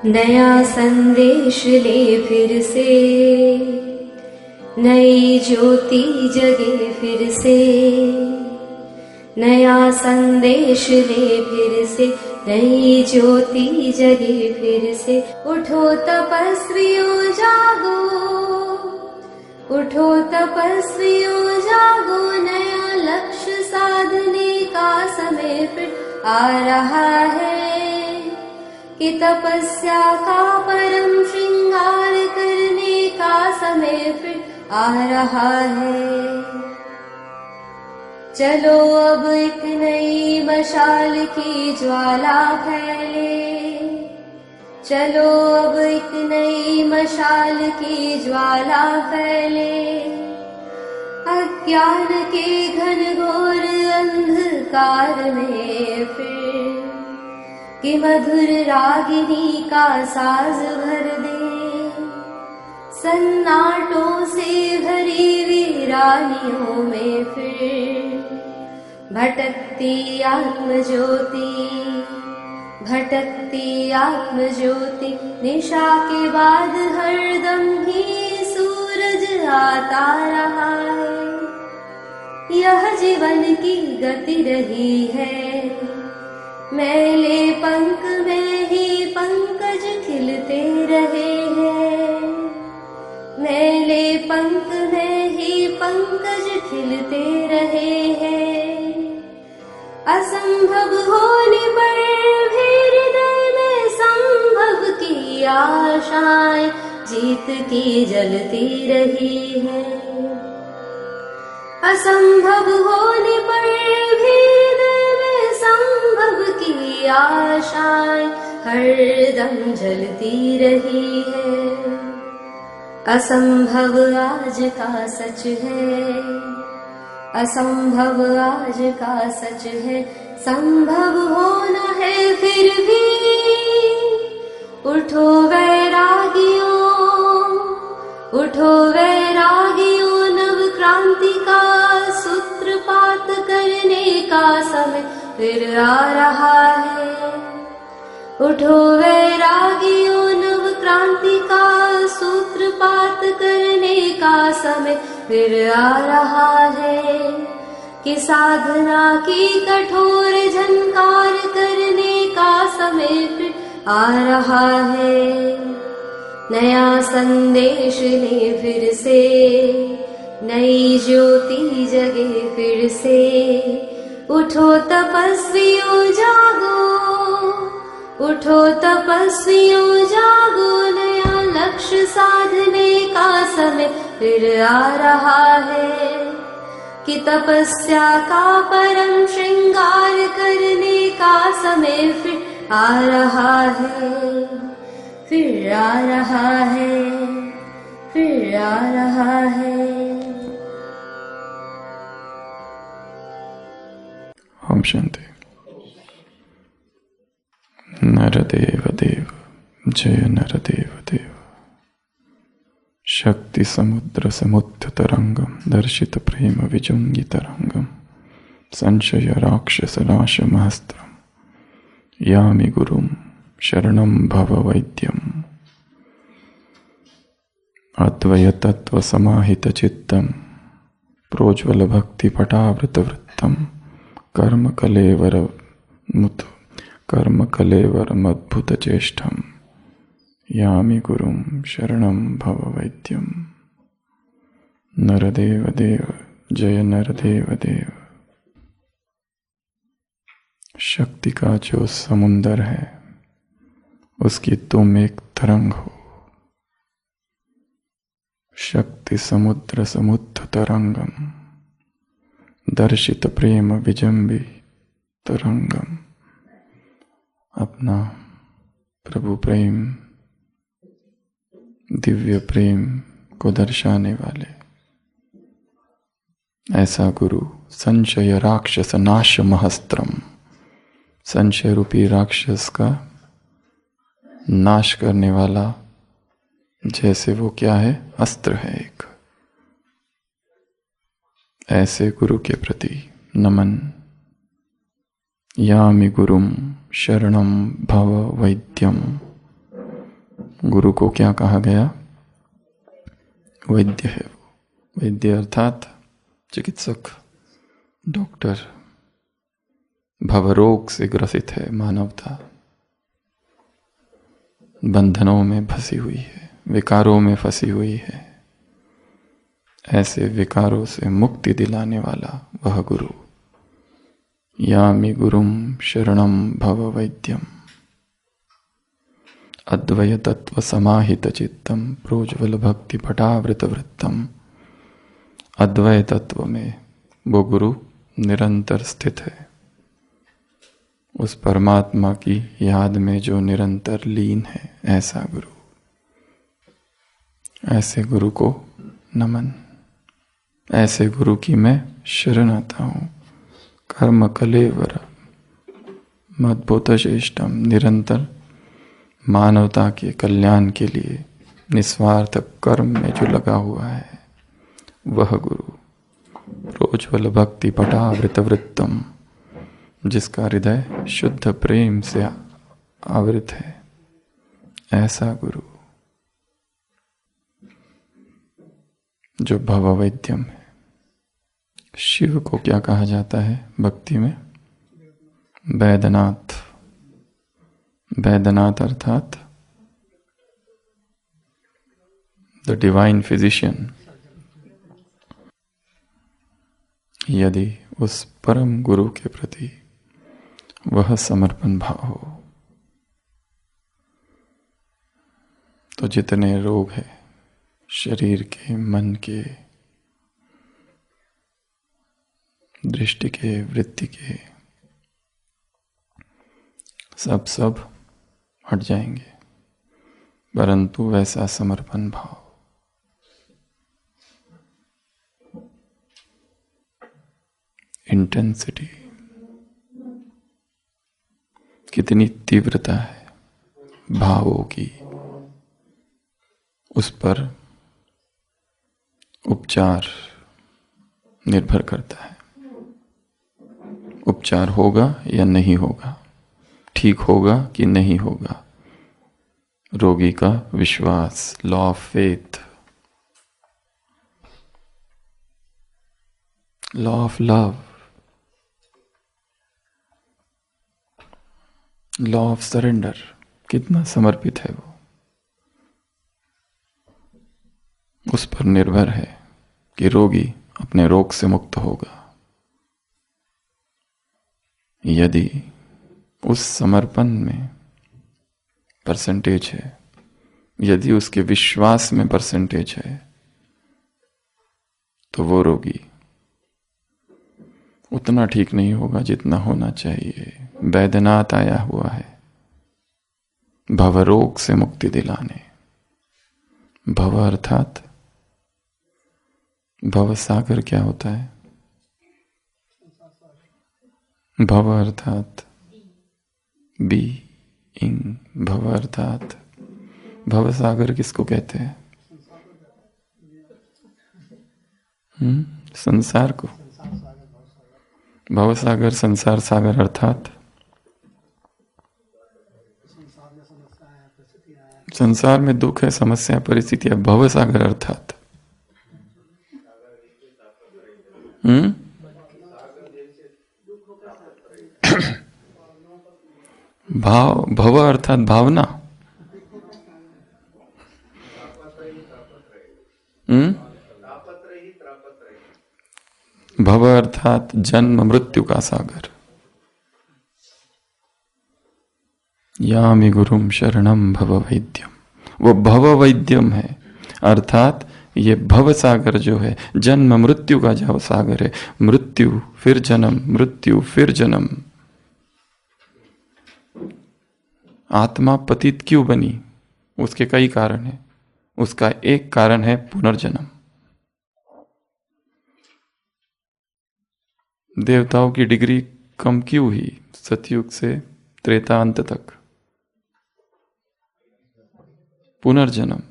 नया संदेश ले फिर से, नई ज्योति जगे फिर से। नया संदेश ले फिर से, नई ज्योति जगे फिर से। उठो तपस्वियों जागो, उठो तपस्वियों जागो, नया लक्ष्य साधने का समय फिर आ रहा है। कि तपस्या का परम श्रृंगार करने का समय फिर आ रहा है। चलो अब एक नई मशाल की ज्वाला फैले, चलो अब एक नई मशाल की ज्वाला फैले। अज्ञान के घनघोर अंधकार में फिर कि मधुर रागिनी का साज भर दे। सन्नाटों से भरी वीरानियों में फिर भटकती आत्म ज्योति, भटकती आत्म ज्योति। निशा के बाद हरदम ही सूरज आता रहा है। यह जीवन की गति रही है, मैले पंख में ही पंकज खिलते रहे हैं। मैले पंख में ही पंकज खिलते रहे हैं। असंभव होने पर भी हृदय में संभव की आशाएं जीत की जलती रही है। असंभव होने पर भी हृदय में संभव की आशाएं हरदम जलती रही है। असंभव आज का सच है, असंभव आज का सच है। संभव होना है फिर भी, उठो वैरागियों, उठो वैरागियों। नव क्रांति का सूत्रपात करने का समय फिर आ रहा है। उठो वैरागियों, नव क्रांति का सूत्रपात करने का समय फिर आ रहा है। कि साधना की कठोर झनकार करने का समय फिर आ रहा है। नया संदेश ले फिर से, नई ज्योति जगे फिर से। उठो तपस्वियों जागो, उठो तपस्वियों जागो, नया लक्ष्य साधने का समय फिर आ रहा है। कि तपस्या का परम श्रृंगार करने का समय फिर आ रहा है, फिर आ रहा है, फिर आ रहा है। ओम शांति। नरदेव देव जय नरदेव देव। शक्ति समुद्र समुद्ध तरंगम दर्शित प्रेम विजुंगी तरंगम संशय राक्षस नाशमहस्त्रम यामि गुरुम शरणम भव वैद्यम। अद्वय तत्व समाहित चित्तम प्रोज्वल भक्ति पटावृत वृत्तम कर्म कलेवरमद्भुत चेष्टम यामि गुरुम शरणम भव वैद्यम। नरदेव देव जय नरदेव देव। शक्ति का जो समुंदर है उसकी तुम एक तरंग हो। शक्ति समुद्र समुद्ध तरंगम दर्शित प्रेम विजंबी तरंगम। अपना प्रभु प्रेम, दिव्य प्रेम को दर्शाने वाले ऐसा गुरु संशय राक्षस नाशमहस्त्रम। संशय रूपी राक्षस का नाश करने वाला जैसे वो क्या है, अस्त्र है एक। ऐसे गुरु के प्रति नमन। यामि गुरुम शरणम भव वैद्यम। गुरु को क्या कहा गया? वैद्य है वो। वैद्य अर्थात चिकित्सक, डॉक्टर। भवरोग से ग्रसित है मानवता, बंधनों में फंसी हुई है, विकारों में फंसी हुई है। ऐसे विकारों से मुक्ति दिलाने वाला वह गुरु। यामि गुरुम शरणम भव वैद्यम अद्वय तत्व समाहित चित्तम प्रोज्वल भक्ति पटावृत वृत्तम। अद्वय तत्व में वो गुरु निरंतर स्थित है, उस परमात्मा की याद में जो निरंतर लीन है, ऐसा गुरु। ऐसे गुरु को नमन, ऐसे गुरु की मैं शरण आता हूँ। कर्म कलेवर मद्भुत श्रेष्ठम, निरंतर मानवता के कल्याण के लिए निस्वार्थ कर्म में जो लगा हुआ है वह गुरु। प्रोज्वल भक्ति पटावृत वृत्तम, जिसका हृदय शुद्ध प्रेम से आवृत है, ऐसा गुरु जो भववैद्यम है। शिव को क्या कहा जाता है भक्ति में? वैद्यनाथ। वैद्यनाथ अर्थात द डिवाइन फिजिशियन। यदि उस परम गुरु के प्रति वह समर्पण भाव हो तो जितने रोग हैं शरीर के, मन के, दृष्टि के, वृत्ति के, सब हट जाएंगे। परंतु वैसा समर्पण भाव, इंटेंसिटी, कितनी तीव्रता है भावों की, उस पर उपचार निर्भर करता है। उपचार होगा या नहीं होगा, ठीक होगा कि नहीं होगा। रोगी का विश्वास, law of faith, law of love, law of surrender, कितना समर्पित है वो, उस पर निर्भर है कि रोगी अपने रोग से मुक्त होगा। यदि उस समर्पण में परसेंटेज है, यदि उसके विश्वास में परसेंटेज है, तो वो रोगी उतना ठीक नहीं होगा जितना होना चाहिए। वैद्यनाथ आया हुआ है भवरोग से मुक्ति दिलाने। भव अर्थात, भव सागर क्या होता है? भव अर्थात बी इंग, भव अर्थात भव सागर किसको कहते हैं? संसार को। भव सागर, संसार सागर अर्थात संसार में दुख है, समस्या, परिस्थितियां। भव सागर अर्थात भाव। भव अर्थात भावना। भव अर्थात जन्म मृत्यु का सागर। यामि गुरुम शरणम भव वैद्यम, वो भव वैद्यम है। अर्थात ये भव सागर जो है, जन्म मृत्यु का जो सागर है, मृत्यु फिर जन्म, मृत्यु फिर जन्म। आत्मा पतित क्यों बनी? उसके कई कारण हैं। उसका एक कारण है पुनर्जन्म। देवताओं की डिग्री कम क्यों हुई सतयुग से त्रेता अंत तक? पुनर्जन्म।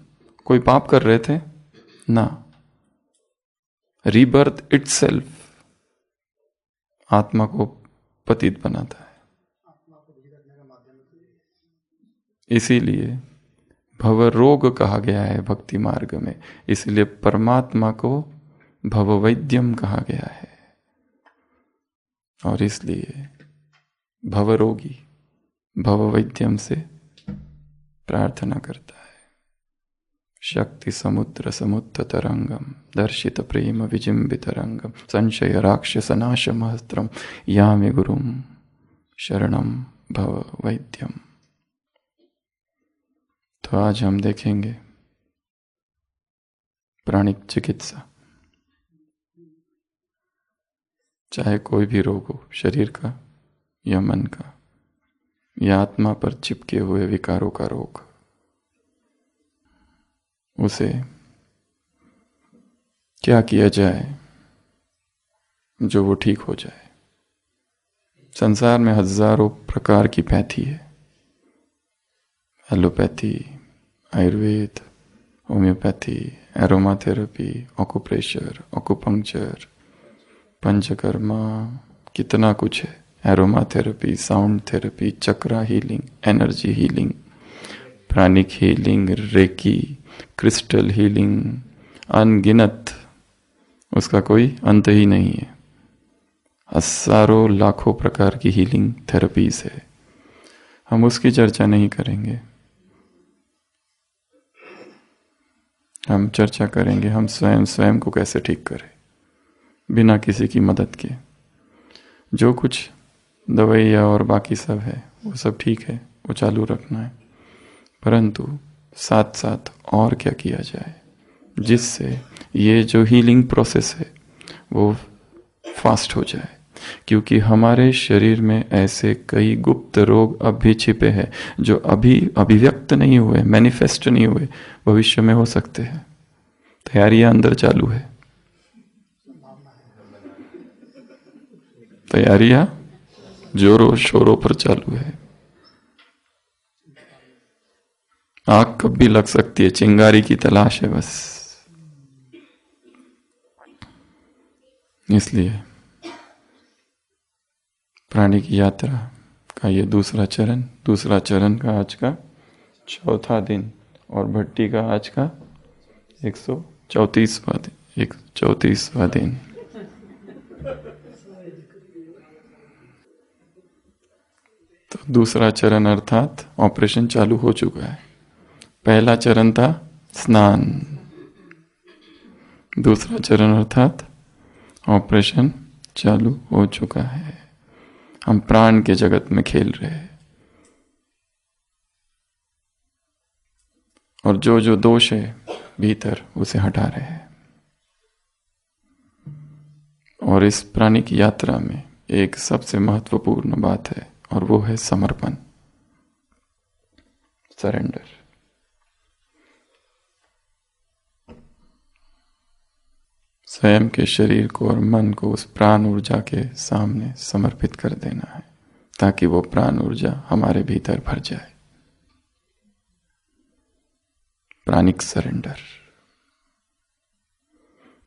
कोई पाप कर रहे थे ना, रीबर्थ इटसेल्फ आत्मा को पतित बनाता है। इसीलिए भवरोग कहा गया है भक्ति मार्ग में, इसलिए परमात्मा को भववैद्यम कहा गया है। और इसलिए भवरोगी भववैद्यम से प्रार्थना करता है। शक्ति समुद्र समुद्र तरंगम दर्शित प्रेम विजिम्बित रंगम संशय राक्षस नाशमहस्त्रम यामि गुरुम शरणम भव वैद्यम। तो आज हम देखेंगे प्राणिक चिकित्सा। चाहे कोई भी रोग हो, शरीर का या मन का या आत्मा पर चिपके हुए विकारों का रोग, उसे क्या किया जाए जो वो ठीक हो जाए। संसार में हजारों प्रकार की पैथी है, allopathy, Ayurveda, homeopathy, aromatherapy, acupressure, acupuncture, panchakarma, कितना कुछ है। Aromatherapy, sound therapy, chakra healing, energy healing, pranic healing, reiki, crystal healing, अनगिनत, उसका कोई अंत ही नहीं है। हजारों लाखों प्रकार की हीलिंग थेरेपीज है, हम उसकी चर्चा नहीं करेंगे। हम चर्चा करेंगे हम स्वयं को कैसे ठीक करें बिना किसी की मदद के। जो कुछ दवाइयाँ और बाकी सब है वो सब ठीक है, वो चालू रखना है, परंतु साथ साथ और क्या किया जाए जिससे ये जो हीलिंग प्रोसेस है वो फास्ट हो जाए। क्योंकि हमारे शरीर में ऐसे कई गुप्त रोग अब भी छिपे हैं जो अभी अभिव्यक्त नहीं हुए, मैनिफेस्ट नहीं हुए, भविष्य में हो सकते हैं। तैयारियां अंदर चालू है, तैयारियां जोरों शोरों पर चालू है। आग कब भी लग सकती है, चिंगारी की तलाश है बस। इसलिए प्राणिक यात्रा का ये दूसरा चरण का आज का चौथा दिन और भट्टी का आज का 134वां दिन। तो दूसरा चरण अर्थात ऑपरेशन चालू हो चुका है। पहला चरण था स्नान, दूसरा चरण अर्थात ऑपरेशन चालू हो चुका है। हम प्राण के जगत में खेल रहे हैं और जो जो दोष है भीतर उसे हटा रहे हैं। और इस प्राणिक यात्रा में एक सबसे महत्वपूर्ण बात है और वो है समर्पण, सरेंडर। स्वयं के शरीर को और मन को उस प्राण ऊर्जा के सामने समर्पित कर देना है ताकि वो प्राण ऊर्जा हमारे भीतर भर जाए। प्राणिक सरेंडर।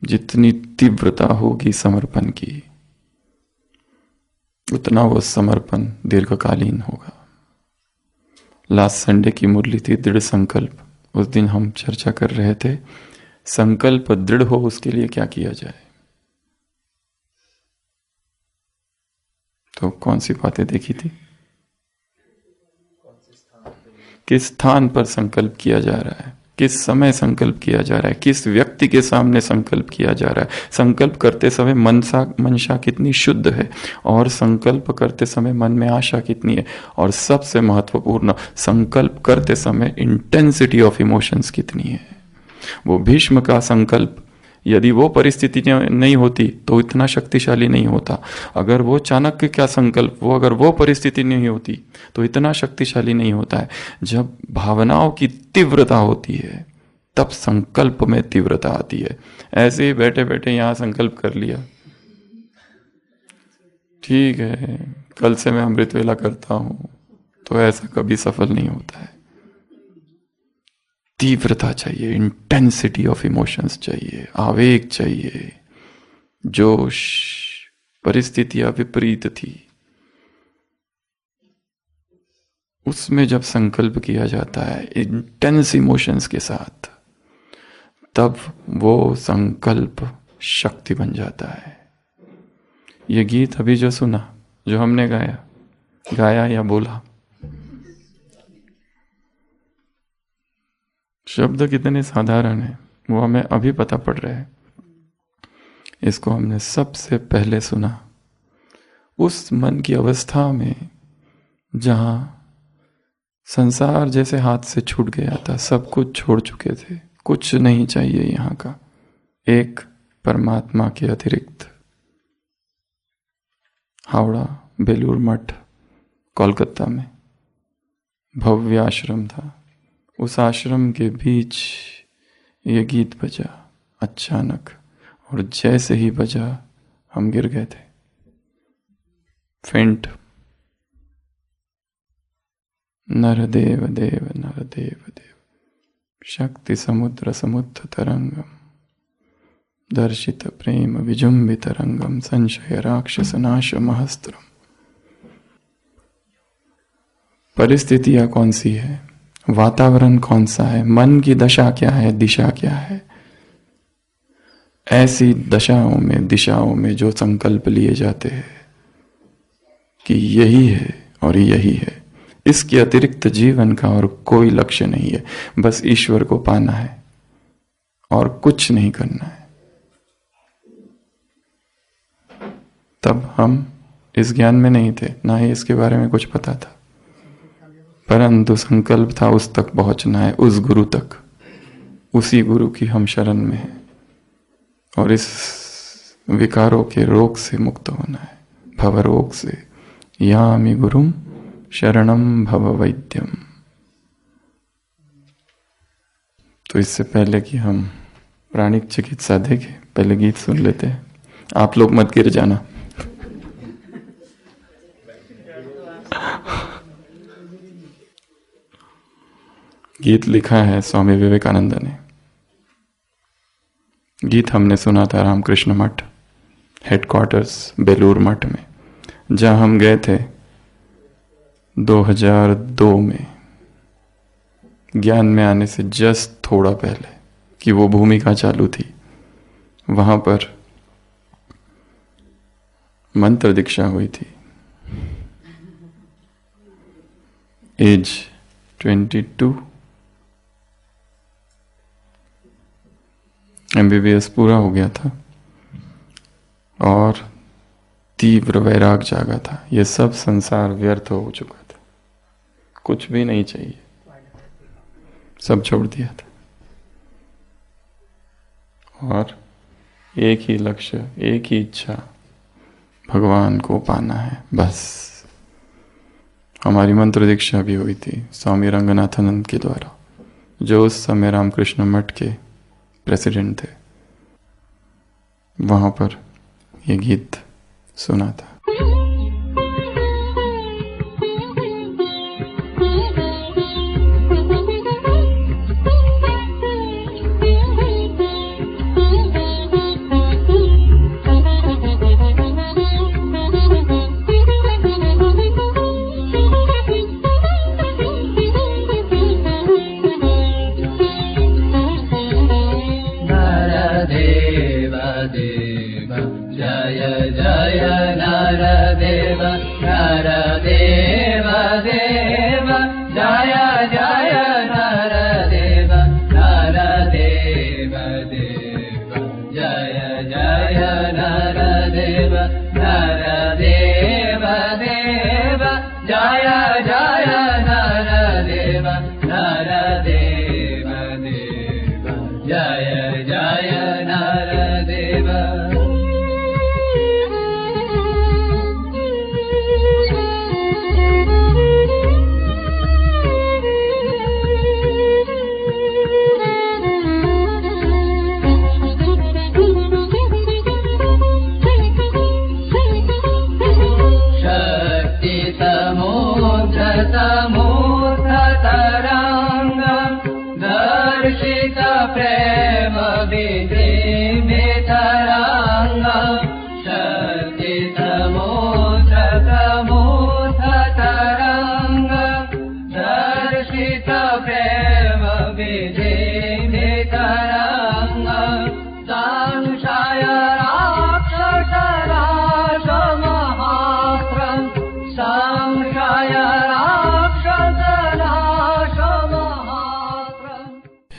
जितनी तीव्रता होगी समर्पण की उतना वो समर्पण दीर्घकालीन होगा। लास्ट संडे की मुरली थी दृढ़ संकल्प। उस दिन हम चर्चा कर रहे थे संकल्प दृढ़ हो उसके लिए क्या किया जाए। तो कौन सी बातें देखी थी? किस स्थान पर संकल्प किया जा रहा है, किस समय संकल्प किया जा रहा है, किस व्यक्ति के सामने संकल्प किया जा रहा है। संकल्प करते समय मनसा कितनी शुद्ध है और संकल्प करते समय मन में आशा कितनी है, और सबसे महत्वपूर्ण संकल्प करते समय इंटेंसिटी ऑफ इमोशंस कितनी है। वो भीष्म का संकल्प, यदि वो परिस्थिति नहीं होती तो इतना शक्तिशाली नहीं होता। अगर वो चाणक्य का संकल्प, अगर वो परिस्थिति नहीं होती तो इतना शक्तिशाली नहीं होता है। जब भावनाओं की तीव्रता होती है तब संकल्प में तीव्रता आती है। ऐसे ही बैठे बैठे यहां संकल्प कर लिया, ठीक है कल से मैं अमृत वेला करता हूं, तो ऐसा कभी सफल नहीं होता है। तीव्रता चाहिए, इंटेंसिटी ऑफ इमोशंस चाहिए, आवेग चाहिए, जोश। परिस्थितियां विपरीत थी, उसमें जब संकल्प किया जाता है इंटेंस इमोशंस के साथ, तब वो संकल्प शक्ति बन जाता है। ये गीत अभी जो सुना, जो हमने गाया या बोला, शब्द कितने साधारण हैं वो हमें अभी पता पड़ रहा है। इसको हमने सबसे पहले सुना उस मन की अवस्था में जहां संसार जैसे हाथ से छूट गया था, सब कुछ छोड़ चुके थे, कुछ नहीं चाहिए यहाँ का, एक परमात्मा के अतिरिक्त। हावड़ा, बेलूर मठ, कोलकाता में भव्य आश्रम था। उस आश्रम के बीच ये गीत बजा अचानक, और जैसे ही बजा हम गिर गए थे, फेंट। नरदेव देव नरदेव देव, शक्ति समुद्र समुद्र तरंगम, दर्शित प्रेम विजुम्बित रंगम, संशय राक्षस नाश महस्त्रम। परिस्थितियां कौन सी है, वातावरण कौन सा है, मन की दशा क्या है, दिशा क्या है, ऐसी दशाओं में दिशाओं में जो संकल्प लिए जाते हैं कि यही है और यही है, इसके अतिरिक्त जीवन का और कोई लक्ष्य नहीं है, बस ईश्वर को पाना है और कुछ नहीं करना है। तब हम इस ज्ञान में नहीं थे, ना ही इसके बारे में कुछ पता था, परंतु संकल्प था उस तक पहुंचना है, उस गुरु तक। उसी गुरु की हम शरण में हैं और इस विकारों के रोग से मुक्त होना है, भव रोग से। यामि गुरुम शरणम भव वैद्यम। तो इससे पहले कि हम प्राणिक चिकित्सा देखें, पहले गीत सुन लेते हैं। आप लोग मत गिर जाना। गीत लिखा है स्वामी विवेकानंद ने। गीत हमने सुना था रामकृष्ण मठ, हेडक्वार्टर्स बेलूर मठ में, जहां हम गए थे 2002 में, ज्ञान में आने से जस्ट थोड़ा पहले कि वो भूमिका चालू थी। वहां पर मंत्र दीक्षा हुई थी। एज 22, MBBS पूरा हो गया था और तीव्र वैराग जागा था। यह सब संसार व्यर्थ हो चुका था, कुछ भी नहीं चाहिए, सब छोड़ दिया था और एक ही लक्ष्य, एक ही इच्छा, भगवान को पाना है, बस। हमारी मंत्र दीक्षा भी हुई थी स्वामी रंगनाथानंद के द्वारा, जो उस समय रामकृष्ण मठ के प्रेसिडेंट थे। वहां पर यह गीत सुना था।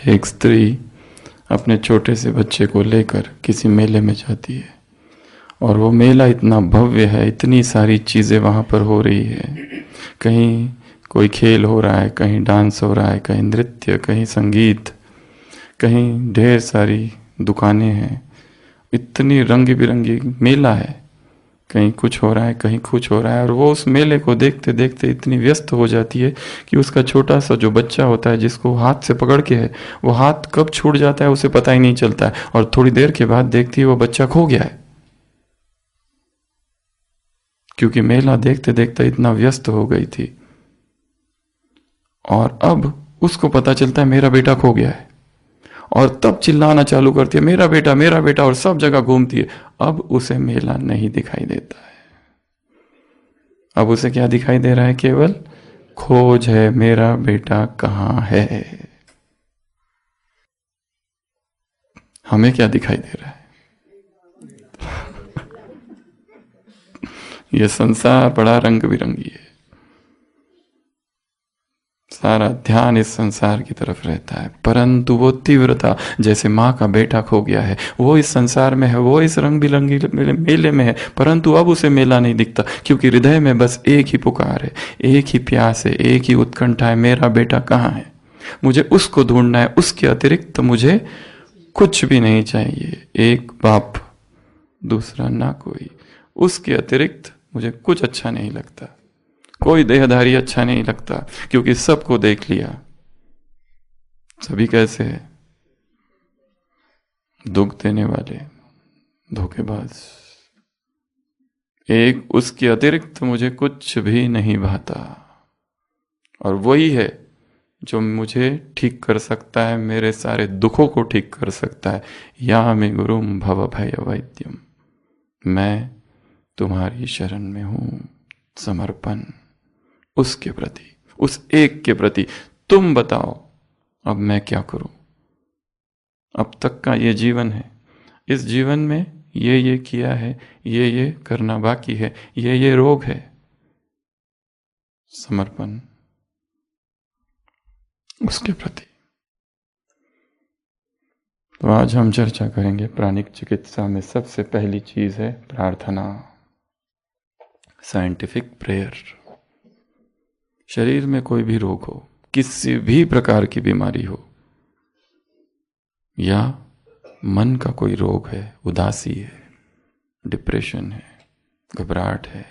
एक स्त्री अपने छोटे से बच्चे को लेकर किसी मेले में जाती है और वो मेला इतना भव्य है, इतनी सारी चीज़ें वहाँ पर हो रही है। कहीं कोई खेल हो रहा है, कहीं डांस हो रहा है, कहीं नृत्य, कहीं संगीत, कहीं ढेर सारी दुकानें हैं। इतनी रंग बिरंगी मेला है, कहीं कुछ हो रहा है, कहीं कुछ हो रहा है। और वो उस मेले को देखते देखते इतनी व्यस्त हो जाती है कि उसका छोटा सा जो बच्चा होता है, जिसको हाथ से पकड़ के है, वो हाथ कब छूट जाता है उसे पता ही नहीं चलता है। और थोड़ी देर के बाद देखती है वो बच्चा खो गया है, क्योंकि मेला देखते देखते इतना व्यस्त हो गई थी। और अब उसको पता चलता है मेरा बेटा खो गया है, और तब चिल्लाना चालू करती है मेरा बेटा मेरा बेटा, और सब जगह घूमती है। अब उसे मेला नहीं दिखाई देता है, अब उसे क्या दिखाई दे रहा है? केवल खोज है, मेरा बेटा कहाँ है। हमें क्या दिखाई दे रहा है? यह संसार बड़ा रंग बिरंगी है, सारा ध्यान इस संसार की तरफ रहता है, परंतु वो तीव्रता, जैसे माँ का बेटा खो गया है, वो इस संसार में है, वो इस रंग बिरंगी मेले में है, परंतु अब उसे मेला नहीं दिखता, क्योंकि हृदय में बस एक ही पुकार है, एक ही प्यास है, एक ही उत्कंठा है, मेरा बेटा कहाँ है, मुझे उसको ढूंढना है, उसके अतिरिक्त तो मुझे कुछ भी नहीं चाहिए। एक बाप, दूसरा ना कोई, उसके अतिरिक्त मुझे कुछ अच्छा नहीं लगता, कोई देहधारी अच्छा नहीं लगता, क्योंकि सबको देख लिया। सभी कैसे है? दुख देने वाले, धोखेबाज। एक उसके अतिरिक्त मुझे कुछ भी नहीं भाता, और वही है जो मुझे ठीक कर सकता है, मेरे सारे दुखों को ठीक कर सकता है। या मे गुरुम भव भय वैद्यम, मैं तुम्हारी शरण में हूं। समर्पण उसके प्रति, उस एक के प्रति। तुम बताओ अब मैं क्या करूं? अब तक का ये जीवन है, इस जीवन में ये किया है, ये करना बाकी है, ये रोग है। समर्पण उसके प्रति। तो आज हम चर्चा करेंगे प्राणिक चिकित्सा में सबसे पहली चीज है प्रार्थना, साइंटिफिक प्रेयर। शरीर में कोई भी रोग हो, किसी भी प्रकार की बीमारी हो, या मन का कोई रोग है, उदासी है, डिप्रेशन है, घबराहट है,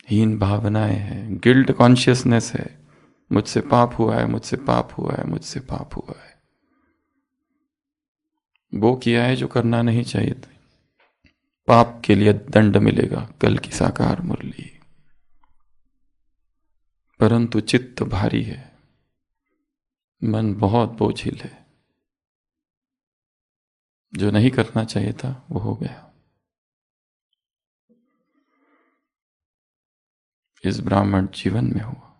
हीन भावनाएं हैं, गिल्ट कॉन्शियसनेस है, मुझसे पाप हुआ है, मुझसे पाप हुआ है, मुझसे पाप हुआ है, वो किया है जो करना नहीं चाहिए था, पाप के लिए दंड मिलेगा, कल की साकार मुरली। परंतु चित्त भारी है, मन बहुत बोझिल है, जो नहीं करना चाहिए था वो हो गया। इस ब्राह्मण जीवन में हुआ,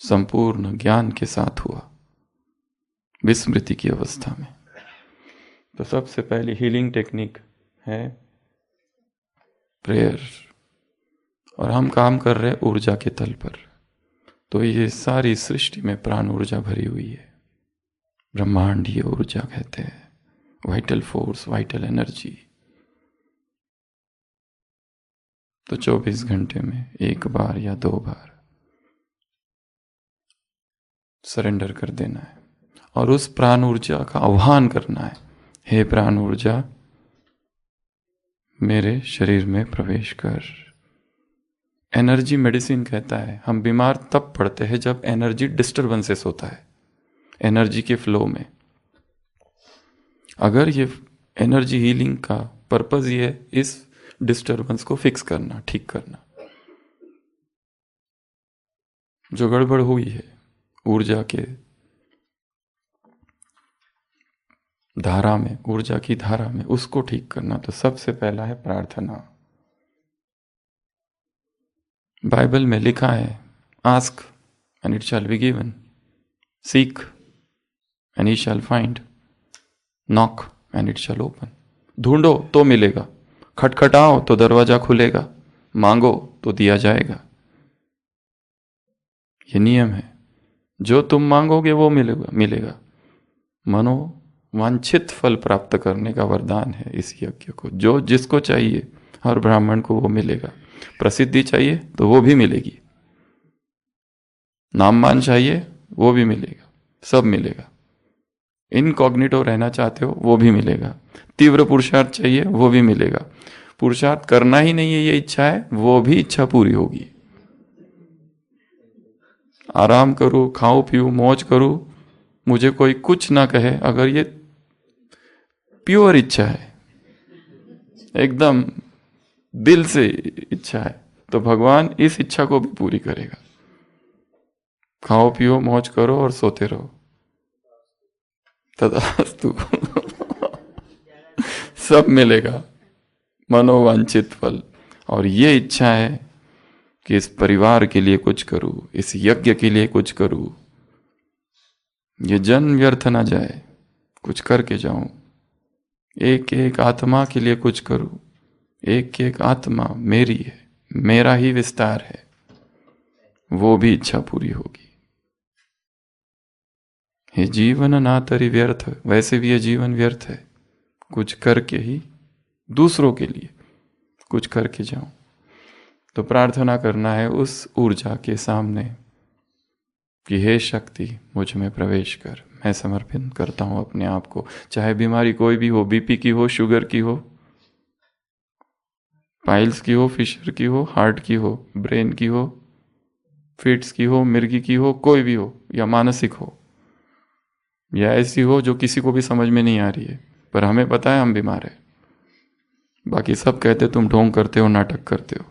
संपूर्ण ज्ञान के साथ हुआ, विस्मृति की अवस्था में। तो सबसे पहली हीलिंग टेक्निक है प्रेयर, और हम काम कर रहे हैं ऊर्जा के तल पर। तो ये सारी सृष्टि में प्राण ऊर्जा भरी हुई है, ब्रह्मांडीय ऊर्जा कहते हैं, वाइटल फोर्स, वाइटल एनर्जी। तो 24 घंटे में एक बार या 2 बार सरेंडर कर देना है, और उस प्राण ऊर्जा का आह्वान करना है, हे प्राण ऊर्जा मेरे शरीर में प्रवेश कर। एनर्जी मेडिसिन कहता है हम बीमार तब पड़ते हैं जब एनर्जी डिस्टर्बेंसेस होता है, एनर्जी के फ्लो में। अगर ये एनर्जी हीलिंग का पर्पस ये है इस डिस्टर्बेंस को फिक्स करना, ठीक करना। जो गड़बड़ हुई है ऊर्जा के धारा में, ऊर्जा की धारा में, उसको ठीक करना। तो सबसे पहला है प्रार्थना। बाइबल में लिखा है ask and it shall be given, seek and he shell find, knock and it shall open. ढूंढो तो मिलेगा, खटखटाओ तो दरवाजा खुलेगा, मांगो तो दिया जाएगा। ये नियम है। जो तुम मांगोगे वो मिलेगा मिलेगा। मनो वांछित फल प्राप्त करने का वरदान है इस यज्ञ को। जो जिसको चाहिए हर ब्राह्मण को वो मिलेगा। प्रसिद्धि चाहिए तो वो भी मिलेगी, नाम मान चाहिए वो भी मिलेगा, सब मिलेगा। इनकॉग्निटो रहना चाहते हो वो भी मिलेगा। तीव्र पुरुषार्थ चाहिए वो भी मिलेगा। पुरुषार्थ करना ही नहीं है ये इच्छा है, वो भी इच्छा पूरी होगी। आराम करूं, खाऊं पीऊं, मौज करूं, मुझे कोई कुछ ना कहे, अगर ये प्योर इच्छा है, एकदम दिल से इच्छा है, तो भगवान इस इच्छा को भी पूरी करेगा। खाओ पियो मौज करो और सोते रहो, तथास्तु। सब मिलेगा, मनोवांछित फल। और ये इच्छा है कि इस परिवार के लिए कुछ करूं, इस यज्ञ के लिए कुछ करूं, ये जन्म व्यर्थ ना जाए, कुछ करके जाऊं, एक एक आत्मा के लिए कुछ करूं। एक एक आत्मा मेरी है, मेरा ही विस्तार है, वो भी इच्छा पूरी होगी। ये जीवन ना तरी व्यर्थ, वैसे भी ये जीवन व्यर्थ है, कुछ करके ही दूसरों के लिए कुछ करके जाऊं। तो प्रार्थना करना है उस ऊर्जा के सामने कि हे शक्ति मुझ में प्रवेश कर। मैं समर्पित करता हूं अपने आप को, चाहे बीमारी कोई भी हो, बीपी की हो, शुगर की हो, पाइल्स की हो, फिशर की हो, हार्ट की हो, ब्रेन की हो, फिट्स की हो, मिर्गी की हो, कोई भी हो, या मानसिक हो, या ऐसी हो जो किसी को भी समझ में नहीं आ रही है, पर हमें पता है हम बीमार हैं। बाकी सब कहते तुम ढोंग करते हो, नाटक करते हो,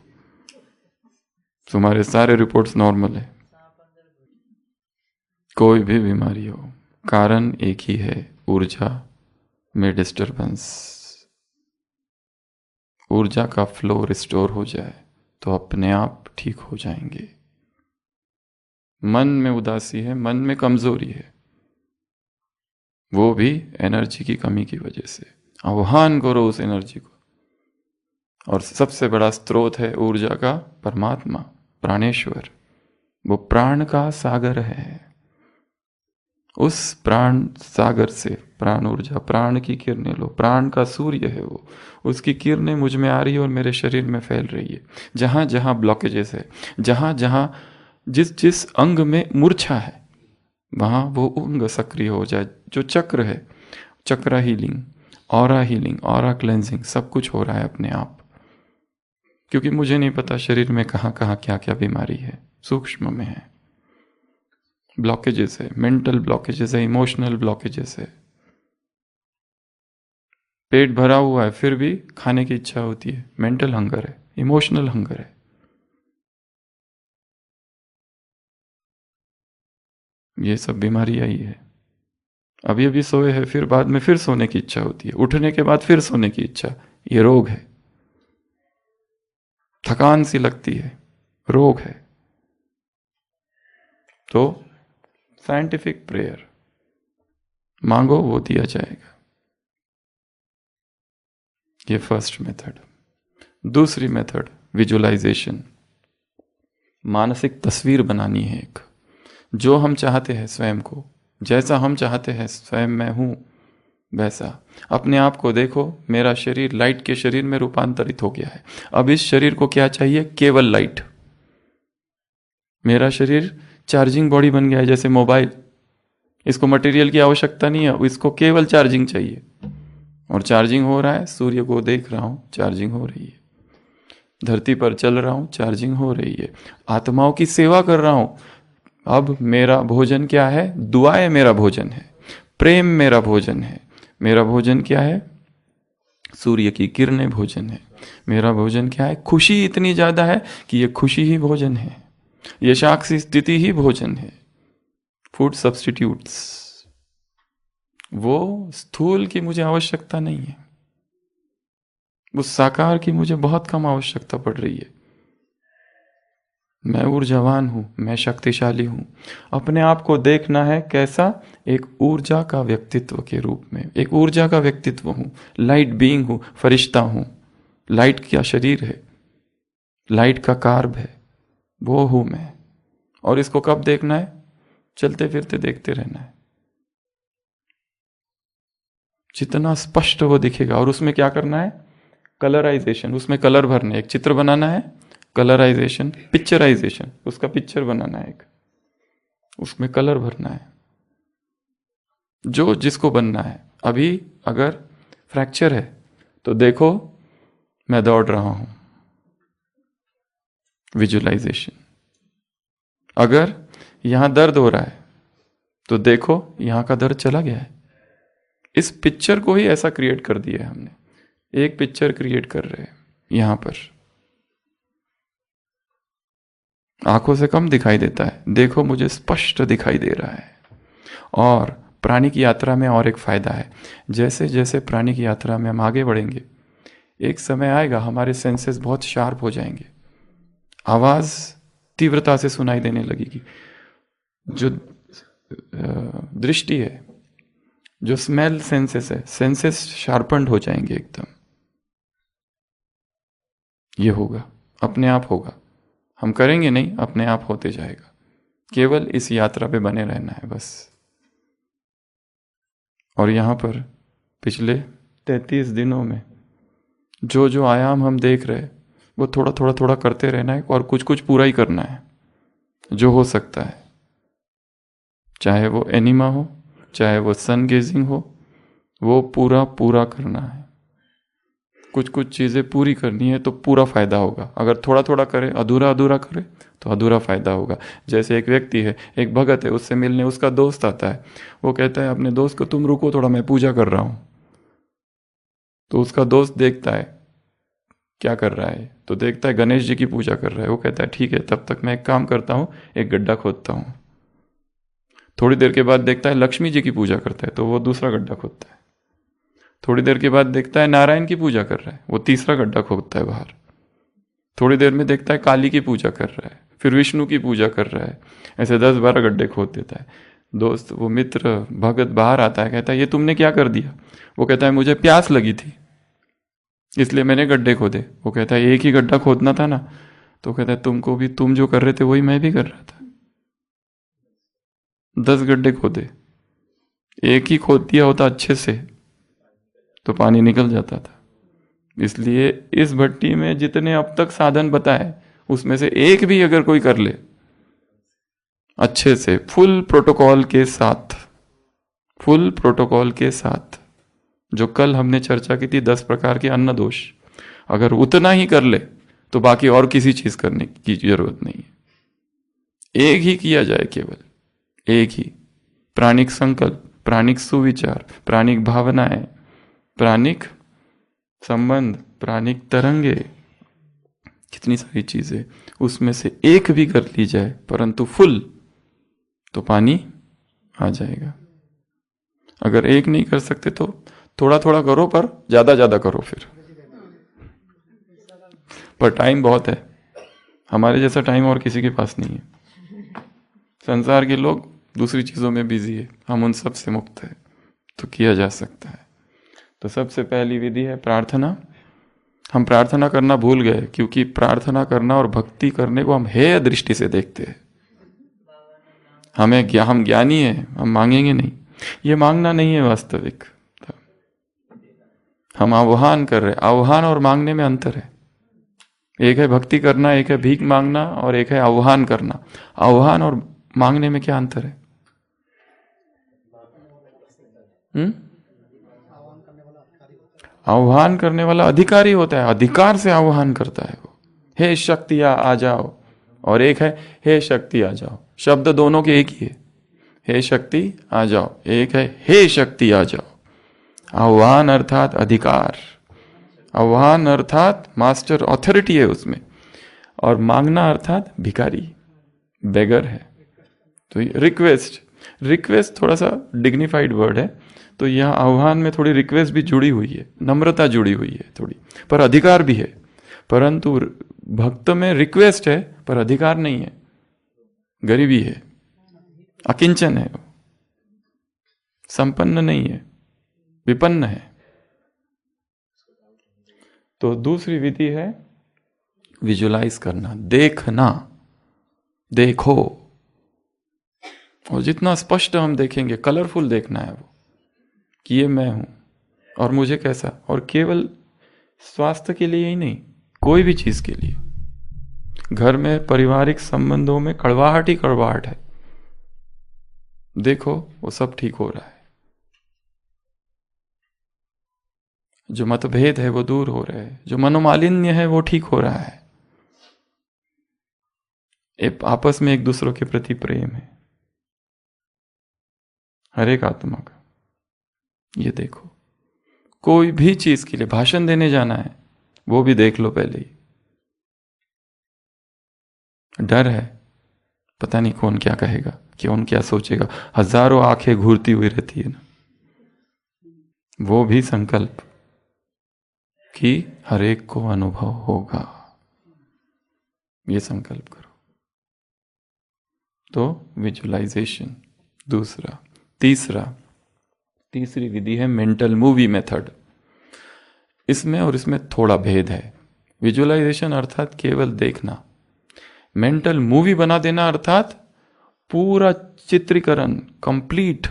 तुम्हारे सारे रिपोर्ट्स नॉर्मल है। कोई भी बीमारी हो, कारण एक ही है, ऊर्जा में डिस्टरबेंस। ऊर्जा का फ्लो रिस्टोर हो जाए तो अपने आप ठीक हो जाएंगे। मन में उदासी है, मन में कमजोरी है, वो भी एनर्जी की कमी की वजह से। आह्वान करो उस एनर्जी को। और सबसे बड़ा स्रोत है ऊर्जा का परमात्मा, प्राणेश्वर। वो प्राण का सागर है। उस प्राण सागर से प्राण ऊर्जा, प्राण की किरणें लो। प्राण का सूर्य है वो, उसकी किरणें मुझ में आ रही है और मेरे शरीर में फैल रही है। जहां जहां ब्लॉकेजेस है, जहां जहां जिस जिस अंग में मूर्छा है, वहां वो अंग सक्रिय हो जाए। जो चक्र है, चक्र हीलिंग, ऑरा क्लेंजिंग, सब कुछ हो रहा है अपने आप। क्योंकि मुझे नहीं पता शरीर में कहाँ कहाँ क्या क्या बीमारी है, सूक्ष्म में है। ब्लॉकेजेस है, मेंटल ब्लॉकेजेस है, इमोशनल ब्लॉकेजेस है। पेट भरा हुआ है फिर भी खाने की इच्छा होती है, मेंटल हंगर है, इमोशनल हंगर है। ये सब बीमारी आई है। अभी अभी सोए हैं, फिर बाद में फिर सोने की इच्छा होती है, उठने के बाद फिर सोने की इच्छा। ये रोग है। थकान सी लगती है, रोग है। तो साइंटिफिक प्रेयर मांगो, वो दिया जाएगा। ये फर्स्ट मेथड। दूसरी मेथड विजुअलाइजेशन। मानसिक तस्वीर बनानी है एक, जो हम चाहते हैं स्वयं को, जैसा हम चाहते हैं स्वयं मैं हूं वैसा। अपने आप को देखो, मेरा शरीर लाइट के शरीर में रूपांतरित हो गया है। अब इस शरीर को क्या चाहिए? केवल लाइट। मेरा शरीर चार्जिंग बॉडी बन गया है, जैसे मोबाइल। इसको मटेरियल की आवश्यकता नहीं है, इसको केवल चार्जिंग चाहिए। और चार्जिंग हो रहा है, सूर्य को देख रहा हूं, चार्जिंग हो रही है। धरती पर चल रहा हूं, चार्जिंग हो रही है। आत्माओं की सेवा कर रहा हूं। अब मेरा भोजन क्या है? दुआएं मेरा भोजन है, प्रेम मेरा भोजन है। मेरा भोजन क्या है? सूर्य की किरणें भोजन है। मेरा भोजन क्या है? खुशी इतनी ज्यादा है कि ये खुशी ही भोजन है, ये साक्षी स्थिति ही भोजन है। Food substitutes. वो स्थूल की मुझे आवश्यकता नहीं है, उस साकार की मुझे बहुत कम आवश्यकता पड़ रही है। मैं ऊर्जावान हूं, मैं शक्तिशाली हूं। अपने आप को देखना है कैसा? एक ऊर्जा का व्यक्तित्व के रूप में। एक ऊर्जा का व्यक्तित्व हूं, लाइट बीइंग हूं, फरिश्ता हूं। लाइट का शरीर है, लाइट का कार्ब है, वो हूं मैं। और इसको कब देखना है? चलते फिरते देखते रहना है, जितना स्पष्ट वो दिखेगा। और उसमें क्या करना है? कलराइजेशन, उसमें कलर भरने, एक चित्र बनाना है, कलराइजेशन, पिक्चराइजेशन, उसका पिक्चर बनाना है, एक उसमें कलर भरना है, जो जिसको बनना है। अभी अगर फ्रैक्चर है तो देखो मैं दौड़ रहा हूं, विजुअलाइजेशन। अगर यहां दर्द हो रहा है तो देखो यहां का दर्द चला गया है। इस पिक्चर को ही ऐसा क्रिएट कर दिया है हमने, एक पिक्चर क्रिएट कर रहे हैं यहां पर। आंखों से कम दिखाई देता है, देखो मुझे स्पष्ट दिखाई दे रहा है। और प्राणिक यात्रा में और एक फायदा है, जैसे जैसे प्राणिक यात्रा में हम आगे बढ़ेंगे, एक समय आएगा हमारे सेंसेस बहुत शार्प हो जाएंगे, आवाज तीव्रता से सुनाई देने लगेगी। जो दृष्टि है, जो स्मेल सेंसेस है, सेंसेस शार्पन्ड हो जाएंगे एकदम। ये होगा, अपने आप होगा, हम करेंगे नहीं, अपने आप होते जाएगा। केवल इस यात्रा पे बने रहना है बस। और यहां पर पिछले 33 दिनों में जो जो आयाम हम देख रहे हैं वो थोड़ा थोड़ा थोड़ा करते रहना है, और कुछ कुछ पूरा ही करना है जो हो सकता है। चाहे वो एनिमा हो, चाहे वो सन गेजिंग हो, वो पूरा पूरा करना है। कुछ कुछ चीज़ें पूरी करनी है तो पूरा फायदा होगा। अगर थोड़ा थोड़ा करे, अधूरा अधूरा करे तो अधूरा फायदा होगा। जैसे एक व्यक्ति है, एक भगत है, उससे मिलने उसका दोस्त आता है, वो कहता है अपने दोस्त को तुम रुको थोड़ा, मैं पूजा कर रहा हूं। तो उसका दोस्त देखता है क्या कर रहा है, तो देखता है गणेश जी की पूजा कर रहा है। वो कहता है ठीक है, तब तक मैं एक काम करता हूँ, एक गड्ढा खोदता हूँ। थोड़ी देर के बाद देखता है लक्ष्मी जी की पूजा करता है, तो वो दूसरा गड्ढा खोदता है। थोड़ी देर के बाद देखता है नारायण की पूजा कर रहा है, वो तीसरा गड्ढा खोदता है बाहर। थोड़ी देर में देखता है काली की पूजा कर रहा है, फिर विष्णु की पूजा कर रहा है। ऐसे 10-12 गड्ढे खोद देता है। दोस्त, वो मित्र भगत बाहर आता है, कहता है ये तुमने क्या कर दिया? वो कहता है मुझे प्यास लगी थी इसलिए मैंने गड्ढे खोदे। वो कहता है एक ही गड्ढा खोदना था ना। तो कहता है तुमको भी, तुम जो कर रहे थे वही मैं भी कर रहा था। 10 गड्ढे खोदे, एक ही खोद दिया होता अच्छे से तो पानी निकल जाता था। इसलिए इस भट्टी में जितने अब तक साधन बताए उसमें से एक भी अगर कोई कर ले अच्छे से, फुल प्रोटोकॉल के साथ, फुल प्रोटोकॉल के साथ, जो कल हमने चर्चा की थी 10 प्रकार के अन्न दोष, अगर उतना ही कर ले तो बाकी और किसी चीज करने की जरूरत नहीं है। एक ही किया जाए, केवल एक ही। प्राणिक संकल्प, प्राणिक सुविचार, प्राणिक भावनाएं, प्राणिक संबंध, प्राणिक तरंगे, कितनी सारी चीजें, उसमें से एक भी कर ली जाए परंतु फुल, तो पानी आ जाएगा। अगर एक नहीं कर सकते तो थोड़ा थोड़ा करो, पर ज्यादा ज्यादा करो फिर। पर टाइम बहुत है, हमारे जैसा टाइम और किसी के पास नहीं है। संसार के लोग दूसरी चीजों में बिजी है, हम उन सब से मुक्त है, तो किया जा सकता है। तो सबसे पहली विधि है प्रार्थना। हम प्रार्थना करना भूल गए, क्योंकि प्रार्थना करना और भक्ति करने को हम हेय दृष्टि से देखते हैं। हम ज्ञानी हैं, हम मांगेंगे नहीं। ये मांगना नहीं है वास्तविक, हम आह्वान कर रहे हैं। आह्वान और मांगने में अंतर है। एक है भक्ति करना, एक है भीख मांगना, और एक है आह्वान करना। आह्वान और मांगने में क्या अंतर है? आह्वान करने वाला अधिकारी होता है, अधिकार से आह्वान करता है वो, हे शक्तिया आ जाओ। और एक है हे शक्ति आ जाओ, शब्द दोनों के एक ही है, हे शक्ति आ जाओ। एक है हे शक्ति आ जाओ। आह्वान अर्थात अधिकार, आह्वान अर्थात मास्टर ऑथोरिटी है उसमें, और मांगना अर्थात भिखारी, बेगर है। तो रिक्वेस्ट, रिक्वेस्ट थोड़ा सा डिग्निफाइड वर्ड है, तो यहाँ आह्वान में थोड़ी रिक्वेस्ट भी जुड़ी हुई है, नम्रता जुड़ी हुई है थोड़ी, पर अधिकार भी है। परंतु भक्त में रिक्वेस्ट है पर अधिकार नहीं है, गरीबी है, अकिंचन है, संपन्न नहीं है, विपन्न है। तो दूसरी विधि है विजुलाइज करना, देखना, देखो। और जितना स्पष्ट हम देखेंगे, कलरफुल देखना है वो, कि ये मैं हूं और मुझे कैसा, और केवल स्वास्थ्य के लिए ही नहीं, कोई भी चीज के लिए। घर में पारिवारिक संबंधों में कड़वाहट ही कड़वाहट है, देखो वो सब ठीक हो रहा है। जो मतभेद है वो दूर हो रहे हैं, जो मनोमालिन्य है वो ठीक हो रहा है, आपस में एक दूसरों के प्रति प्रेम है हर एक आत्मा का। ये देखो, कोई भी चीज के लिए भाषण देने जाना है, वो भी देख लो पहले ही। डर है, पता नहीं कौन क्या कहेगा, कौन क्या सोचेगा, हजारों आंखें घूरती हुई रहती है ना। वो भी संकल्प कि हर एक को अनुभव होगा, ये संकल्प करो। तो विजुअलाइजेशन दूसरा। तीसरी विधि है मेंटल मूवी मेथड। इसमें और इसमें थोड़ा भेद है। विजुअलाइजेशन अर्थात केवल देखना, मेंटल मूवी बना देना अर्थात पूरा चित्रीकरण कंप्लीट,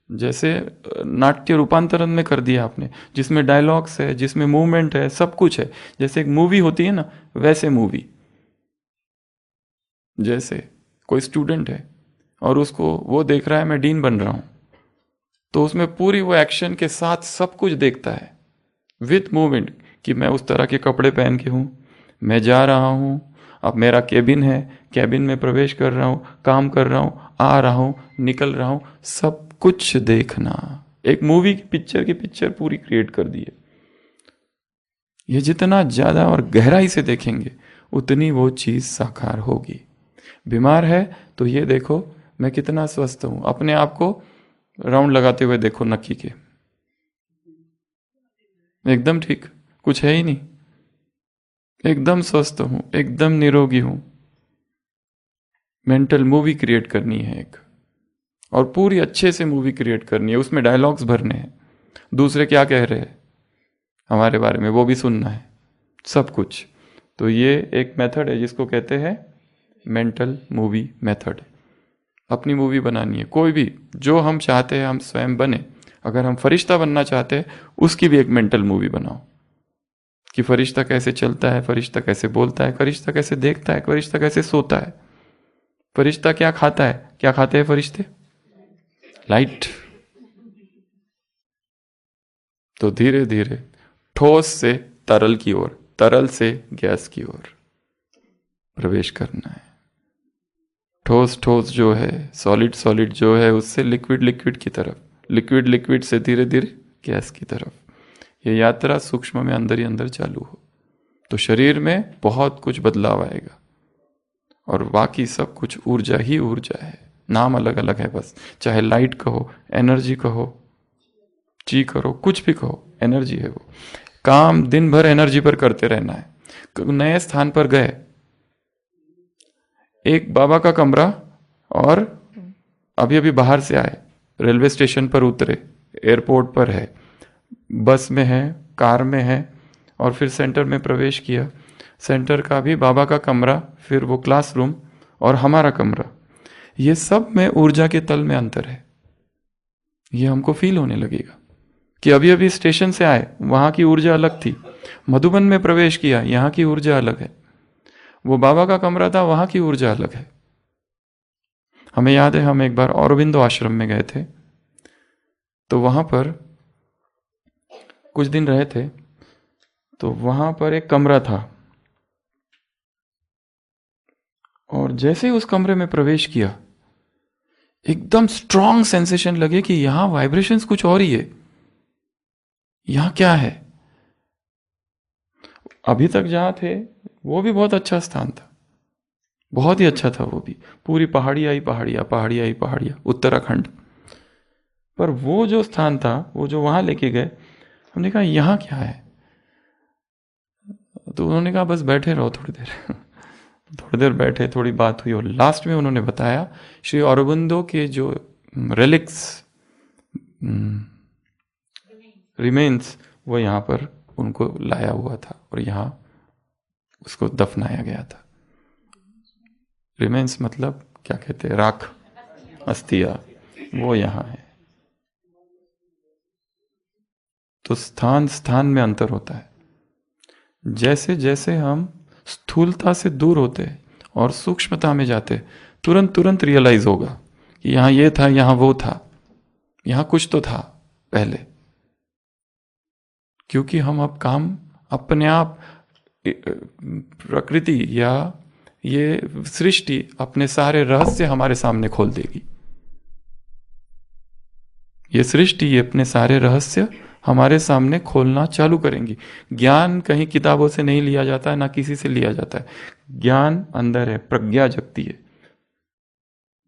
जैसे नाट्य रूपांतरण में कर दिया आपने, जिसमें डायलॉग्स है, जिसमें मूवमेंट है, सब कुछ है। जैसे एक मूवी होती है ना, वैसे मूवी। जैसे कोई स्टूडेंट है और उसको वो देख रहा है मैं डीन बन रहा हूं, तो उसमें पूरी वो एक्शन के साथ सब कुछ देखता है विथ मूवमेंट, कि मैं उस तरह के कपड़े पहन के हूं, मैं जा रहा हूं, अब मेरा केबिन है, केबिन में प्रवेश कर रहा हूं, काम कर रहा हूं, आ रहा हूं, निकल रहा हूं, सब कुछ देखना। एक मूवी की पिक्चर पूरी क्रिएट कर दी है। ये जितना ज्यादा और गहराई से देखेंगे उतनी वो चीज साकार होगी। बीमार है तो ये देखो मैं कितना स्वस्थ हूं, अपने आप को राउंड लगाते हुए देखो नक्की के, एकदम ठीक, कुछ है ही नहीं, एकदम स्वस्थ हूं, एकदम निरोगी हूं। मेंटल मूवी क्रिएट करनी है एक, और पूरी अच्छे से मूवी क्रिएट करनी है, उसमें डायलॉग्स भरने हैं, दूसरे क्या कह रहे हैं हमारे बारे में वो भी सुनना है, सब कुछ। तो ये एक मेथड है जिसको कहते हैं मेंटल मूवी मेथड। अपनी मूवी बनानी है, कोई भी जो हम चाहते हैं हम स्वयं बने। अगर हम फरिश्ता बनना चाहते हैं, उसकी भी एक मेंटल मूवी बनाओ, कि फरिश्ता कैसे चलता है, फरिश्ता कैसे बोलता है, फरिश्ता कैसे देखता है, फरिश्ता कैसे सोता है, फरिश्ता क्या खाता है, क्या खाते हैं फरिश्ते, लाइट। तो धीरे धीरे ठोस से तरल की ओर, तरल से गैस की ओर प्रवेश करना है। ठोस ठोस जो है, सॉलिड सॉलिड जो है, उससे लिक्विड लिक्विड की तरफ, लिक्विड लिक्विड से धीरे धीरे गैस की तरफ। ये यात्रा सूक्ष्म में अंदर ही अंदर चालू हो तो शरीर में बहुत कुछ बदलाव आएगा, और बाकी सब कुछ ऊर्जा ही ऊर्जा है, नाम अलग अलग है बस। चाहे लाइट कहो, एनर्जी कहो, ची करो, कुछ भी कहो, एनर्जी है वो। काम दिन भर एनर्जी पर करते रहना है। नए स्थान पर गए, एक बाबा का कमरा, और अभी अभी बाहर से आए, रेलवे स्टेशन पर उतरे, एयरपोर्ट पर है, बस में है, कार में है, और फिर सेंटर में प्रवेश किया। सेंटर का भी बाबा का कमरा, फिर वो क्लासरूम और हमारा कमरा, ये सब में ऊर्जा के तल में अंतर है। ये हमको फील होने लगेगा कि अभी अभी स्टेशन से आए, वहां की ऊर्जा अलग थी, मधुबन में प्रवेश किया, यहाँ की ऊर्जा अलग है, वो बाबा का कमरा था, वहां की ऊर्जा अलग है। हमें याद है हम एक बार औरबिंदो आश्रम में गए थे, तो वहां पर कुछ दिन रहे थे, तो वहां पर एक कमरा था, और जैसे ही उस कमरे में प्रवेश किया, एकदम स्ट्रॉन्ग सेंसेशन लगे कि यहां वाइब्रेशंस कुछ और ही है, यहां क्या है। अभी तक जहां थे वो भी बहुत अच्छा स्थान था, बहुत ही अच्छा था, वो भी पूरी पहाड़ी आई पहाड़ियां, पहाड़ी आई पहाड़ियां, उत्तराखंड। पर वो जो स्थान था, वो जो वहां लेके गए, हमने कहा यहां क्या है, तो उन्होंने कहा बस बैठे रहो थोड़ी देर। थोड़ी देर बैठे, थोड़ी बात हुई, और लास्ट में उन्होंने बताया श्री औरबिंदो के जो रेलिक्स रिमेन्स, वो यहाँ पर उनको लाया हुआ था और यहाँ उसको दफनाया गया था। रिमेन्स मतलब क्या कहते हैं, राख, अस्थिया, वो यहाँ है। तो स्थान स्थान में अंतर होता है। जैसे जैसे हम स्थूलता से दूर होते और सूक्ष्मता में जाते, तुरंत तुरंत रियलाइज होगा कि यहाँ ये था, यहाँ वो था, यहाँ कुछ तो था पहले। क्योंकि हम अब काम अपने आप, प्रकृति या ये सृष्टि अपने सारे रहस्य हमारे सामने खोल देगी। ये सृष्टि ये अपने सारे रहस्य हमारे सामने खोलना चालू करेंगी। ज्ञान कहीं किताबों से नहीं लिया जाता है, ना किसी से लिया जाता है। ज्ञान अंदर है, प्रज्ञा जगती है।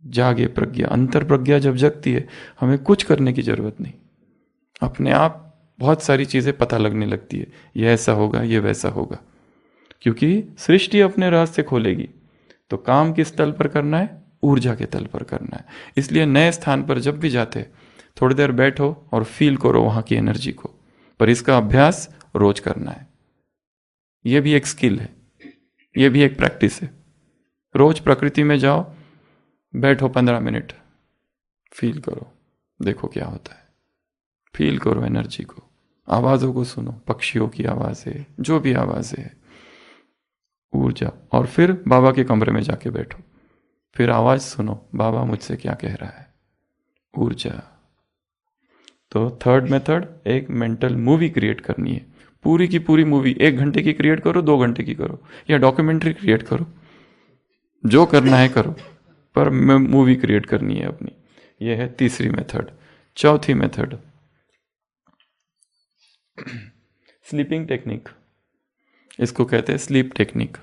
जागे प्रज्ञा, अंतर प्रज्ञा जब जगती है, हमें कुछ करने की जरूरत नहीं, अपने आप बहुत सारी चीजें पता लगने लगती है। ये ऐसा होगा, ये वैसा होगा, क्योंकि सृष्टि अपने रहस्य खोलेगी। तो काम किस तल पर करना है? ऊर्जा के तल पर करना है। इसलिए नए स्थान पर जब भी जाते, थोड़ी देर बैठो और फील करो वहां की एनर्जी को। पर इसका अभ्यास रोज करना है। यह भी एक स्किल है, यह भी एक प्रैक्टिस है। रोज प्रकृति में जाओ, बैठो 15 मिनट, फील करो, देखो क्या होता है। फील करो एनर्जी को, आवाजों को सुनो, पक्षियों की आवाजें, जो भी आवाजें है, ऊर्जा। और फिर बाबा के कमरे में जाके बैठो, फिर आवाज सुनो, बाबा मुझसे क्या कह रहा है, ऊर्जा। तो थर्ड मेथड, एक मेंटल मूवी क्रिएट करनी है। पूरी की पूरी मूवी 1 घंटे की क्रिएट करो, 2 घंटे की करो, या डॉक्यूमेंट्री क्रिएट करो, जो करना है करो, पर मूवी क्रिएट करनी है अपनी। यह है तीसरी मेथड। चौथी मेथड, स्लीपिंग टेक्निक। इसको कहते हैं स्लीप टेक्निक।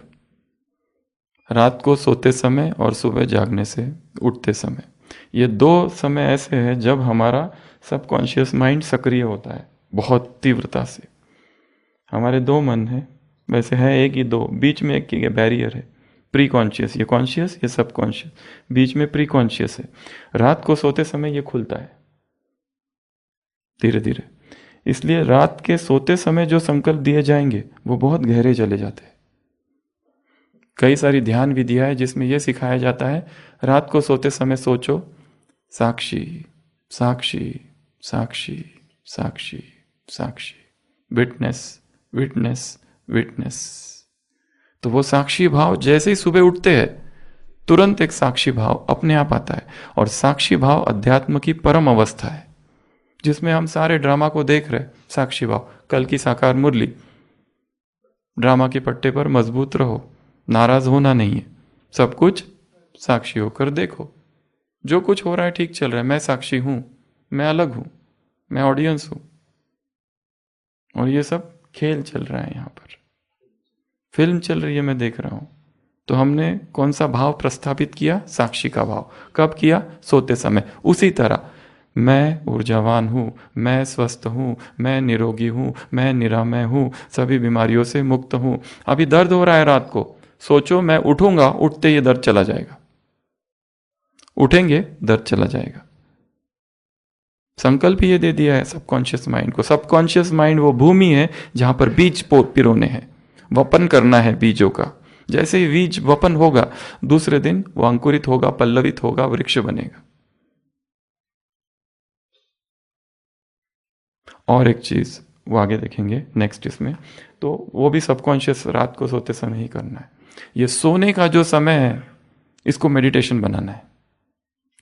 रात को सोते समय और सुबह जागने से उठते समय, ये 2 समय ऐसे हैं जब हमारा सबकॉन्शियस माइंड सक्रिय होता है बहुत तीव्रता से। हमारे 2 मन हैं, वैसे है एक ही 2, बीच में एक बैरियर है, प्री कॉन्शियस, ये कॉन्शियस, ये सब कॉन्शियस, बीच में प्री कॉन्शियस है। रात को सोते समय ये खुलता है धीरे धीरे। इसलिए रात के सोते समय जो संकल्प दिए जाएंगे वो बहुत गहरे चले जाते हैं। कई सारी ध्यान विधियां है जिसमें यह सिखाया जाता है, रात को सोते समय सोचो साक्षी साक्षी साक्षी साक्षी साक्षी, विटनेस विटनेस विटनेस। तो वो साक्षी भाव जैसे ही सुबह उठते हैं, तुरंत एक साक्षी भाव अपने आप आता है। और साक्षी भाव अध्यात्म की परम अवस्था है, जिसमें हम सारे ड्रामा को देख रहे। साक्षी भाव, कल की साकार मुरली, ड्रामा के पट्टे पर मजबूत रहो, नाराज होना नहीं है, सब कुछ साक्षी होकर देखो। जो कुछ हो रहा है ठीक चल रहा है, मैं साक्षी हूं, मैं अलग हूं, मैं ऑडियंस हूं, और ये सब खेल चल रहा है, यहां पर फिल्म चल रही है, मैं देख रहा हूं। तो हमने कौन सा भाव प्रस्थापित किया? साक्षी का भाव। कब किया? सोते समय। उसी तरह मैं ऊर्जावान हूं, मैं स्वस्थ हूं, मैं निरोगी हूं, मैं निरामय हूं, सभी बीमारियों से मुक्त हूं। अभी दर्द हो रहा है रात को, सोचो मैं उठूंगा, उठते ही दर्द चला जाएगा, उठेंगे दर्द चला जाएगा। संकल्प ये दे दिया है सबकॉन्शियस माइंड को। सबकॉन्शियस माइंड वो भूमि है जहां पर बीज पिरोने हैं, वपन करना है बीजों का। जैसे ही बीज वपन होगा, दूसरे दिन वो अंकुरित होगा, पल्लवित होगा, वृक्ष बनेगा। और एक चीज वो आगे देखेंगे नेक्स्ट इसमें, तो वो भी सबकॉन्शियस रात को सोते समय ही करना है। ये सोने का जो समय है, इसको मेडिटेशन बनाना है।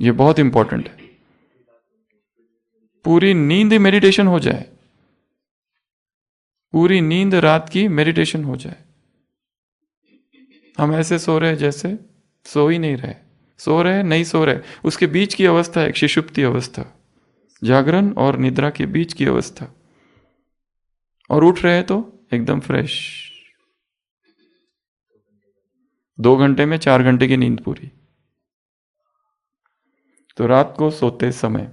ये बहुत इंपॉर्टेंट है। पूरी नींद मेडिटेशन हो जाए, पूरी नींद रात की मेडिटेशन हो जाए। हम ऐसे सो रहे जैसे सो ही नहीं रहे, सो रहे नहीं सो रहे, उसके बीच की अवस्था एक सुषुप्ति अवस्था, जागरण और निद्रा के बीच की अवस्था। और उठ रहे तो एकदम फ्रेश, 2 घंटे में 4 घंटे की नींद पूरी। तो रात को सोते समय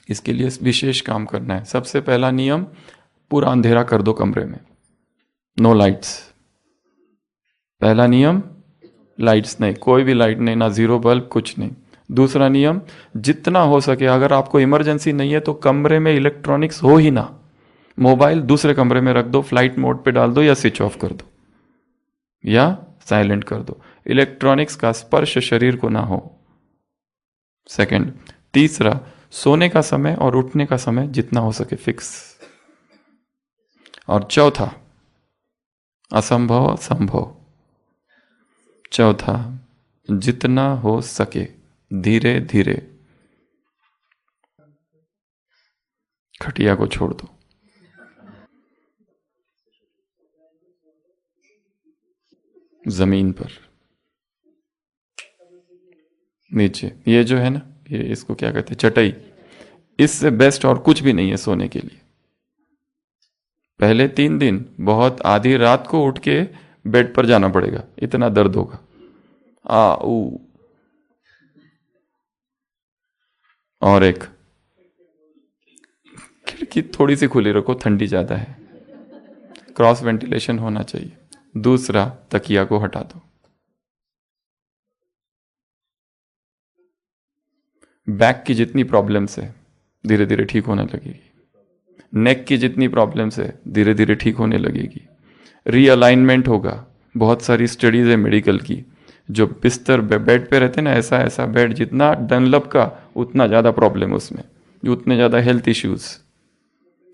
इसके लिए विशेष काम करना है। सबसे पहला नियम, पूरा अंधेरा कर दो कमरे में, नो लाइट्स। पहला नियम, लाइट्स नहीं, कोई भी लाइट नहीं, ना जीरो बल्ब, कुछ नहीं। दूसरा नियम, जितना हो सके, अगर आपको इमरजेंसी नहीं है तो कमरे में इलेक्ट्रॉनिक्स हो ही ना। मोबाइल दूसरे कमरे में रख दो, फ्लाइट मोड पे डाल दो, या स्विच ऑफ कर दो, या साइलेंट कर दो। इलेक्ट्रॉनिक्स का स्पर्श शरीर को ना हो। सेकंड। तीसरा, सोने का समय और उठने का समय जितना हो सके फिक्स। और चौथा, असंभव संभव। चौथा, जितना हो सके धीरे धीरे खटिया को छोड़ दो। जमीन पर नीचे, ये जो है ना, ये इसको क्या कहते हैं, चटाई, इससे बेस्ट और कुछ भी नहीं है सोने के लिए। पहले 3 दिन बहुत आधी रात को उठ के बेड पर जाना पड़ेगा, इतना दर्द होगा। और एक, खिड़की थोड़ी सी खुली रखो, ठंडी ज्यादा है, क्रॉस वेंटिलेशन होना चाहिए। दूसरा, तकिया को हटा दो। बैक की जितनी प्रॉब्लम्स है धीरे धीरे ठीक होने लगेगी। नेक की जितनी प्रॉब्लम्स है धीरे धीरे ठीक होने लगेगी। रीअलाइनमेंट होगा। बहुत सारी स्टडीज है मेडिकल की, जो बिस्तर बेड पे रहते हैं ना, ऐसा ऐसा बेड, जितना डनलप का उतना ज़्यादा प्रॉब्लम उसमें, उतने ज़्यादा हेल्थ इश्यूज।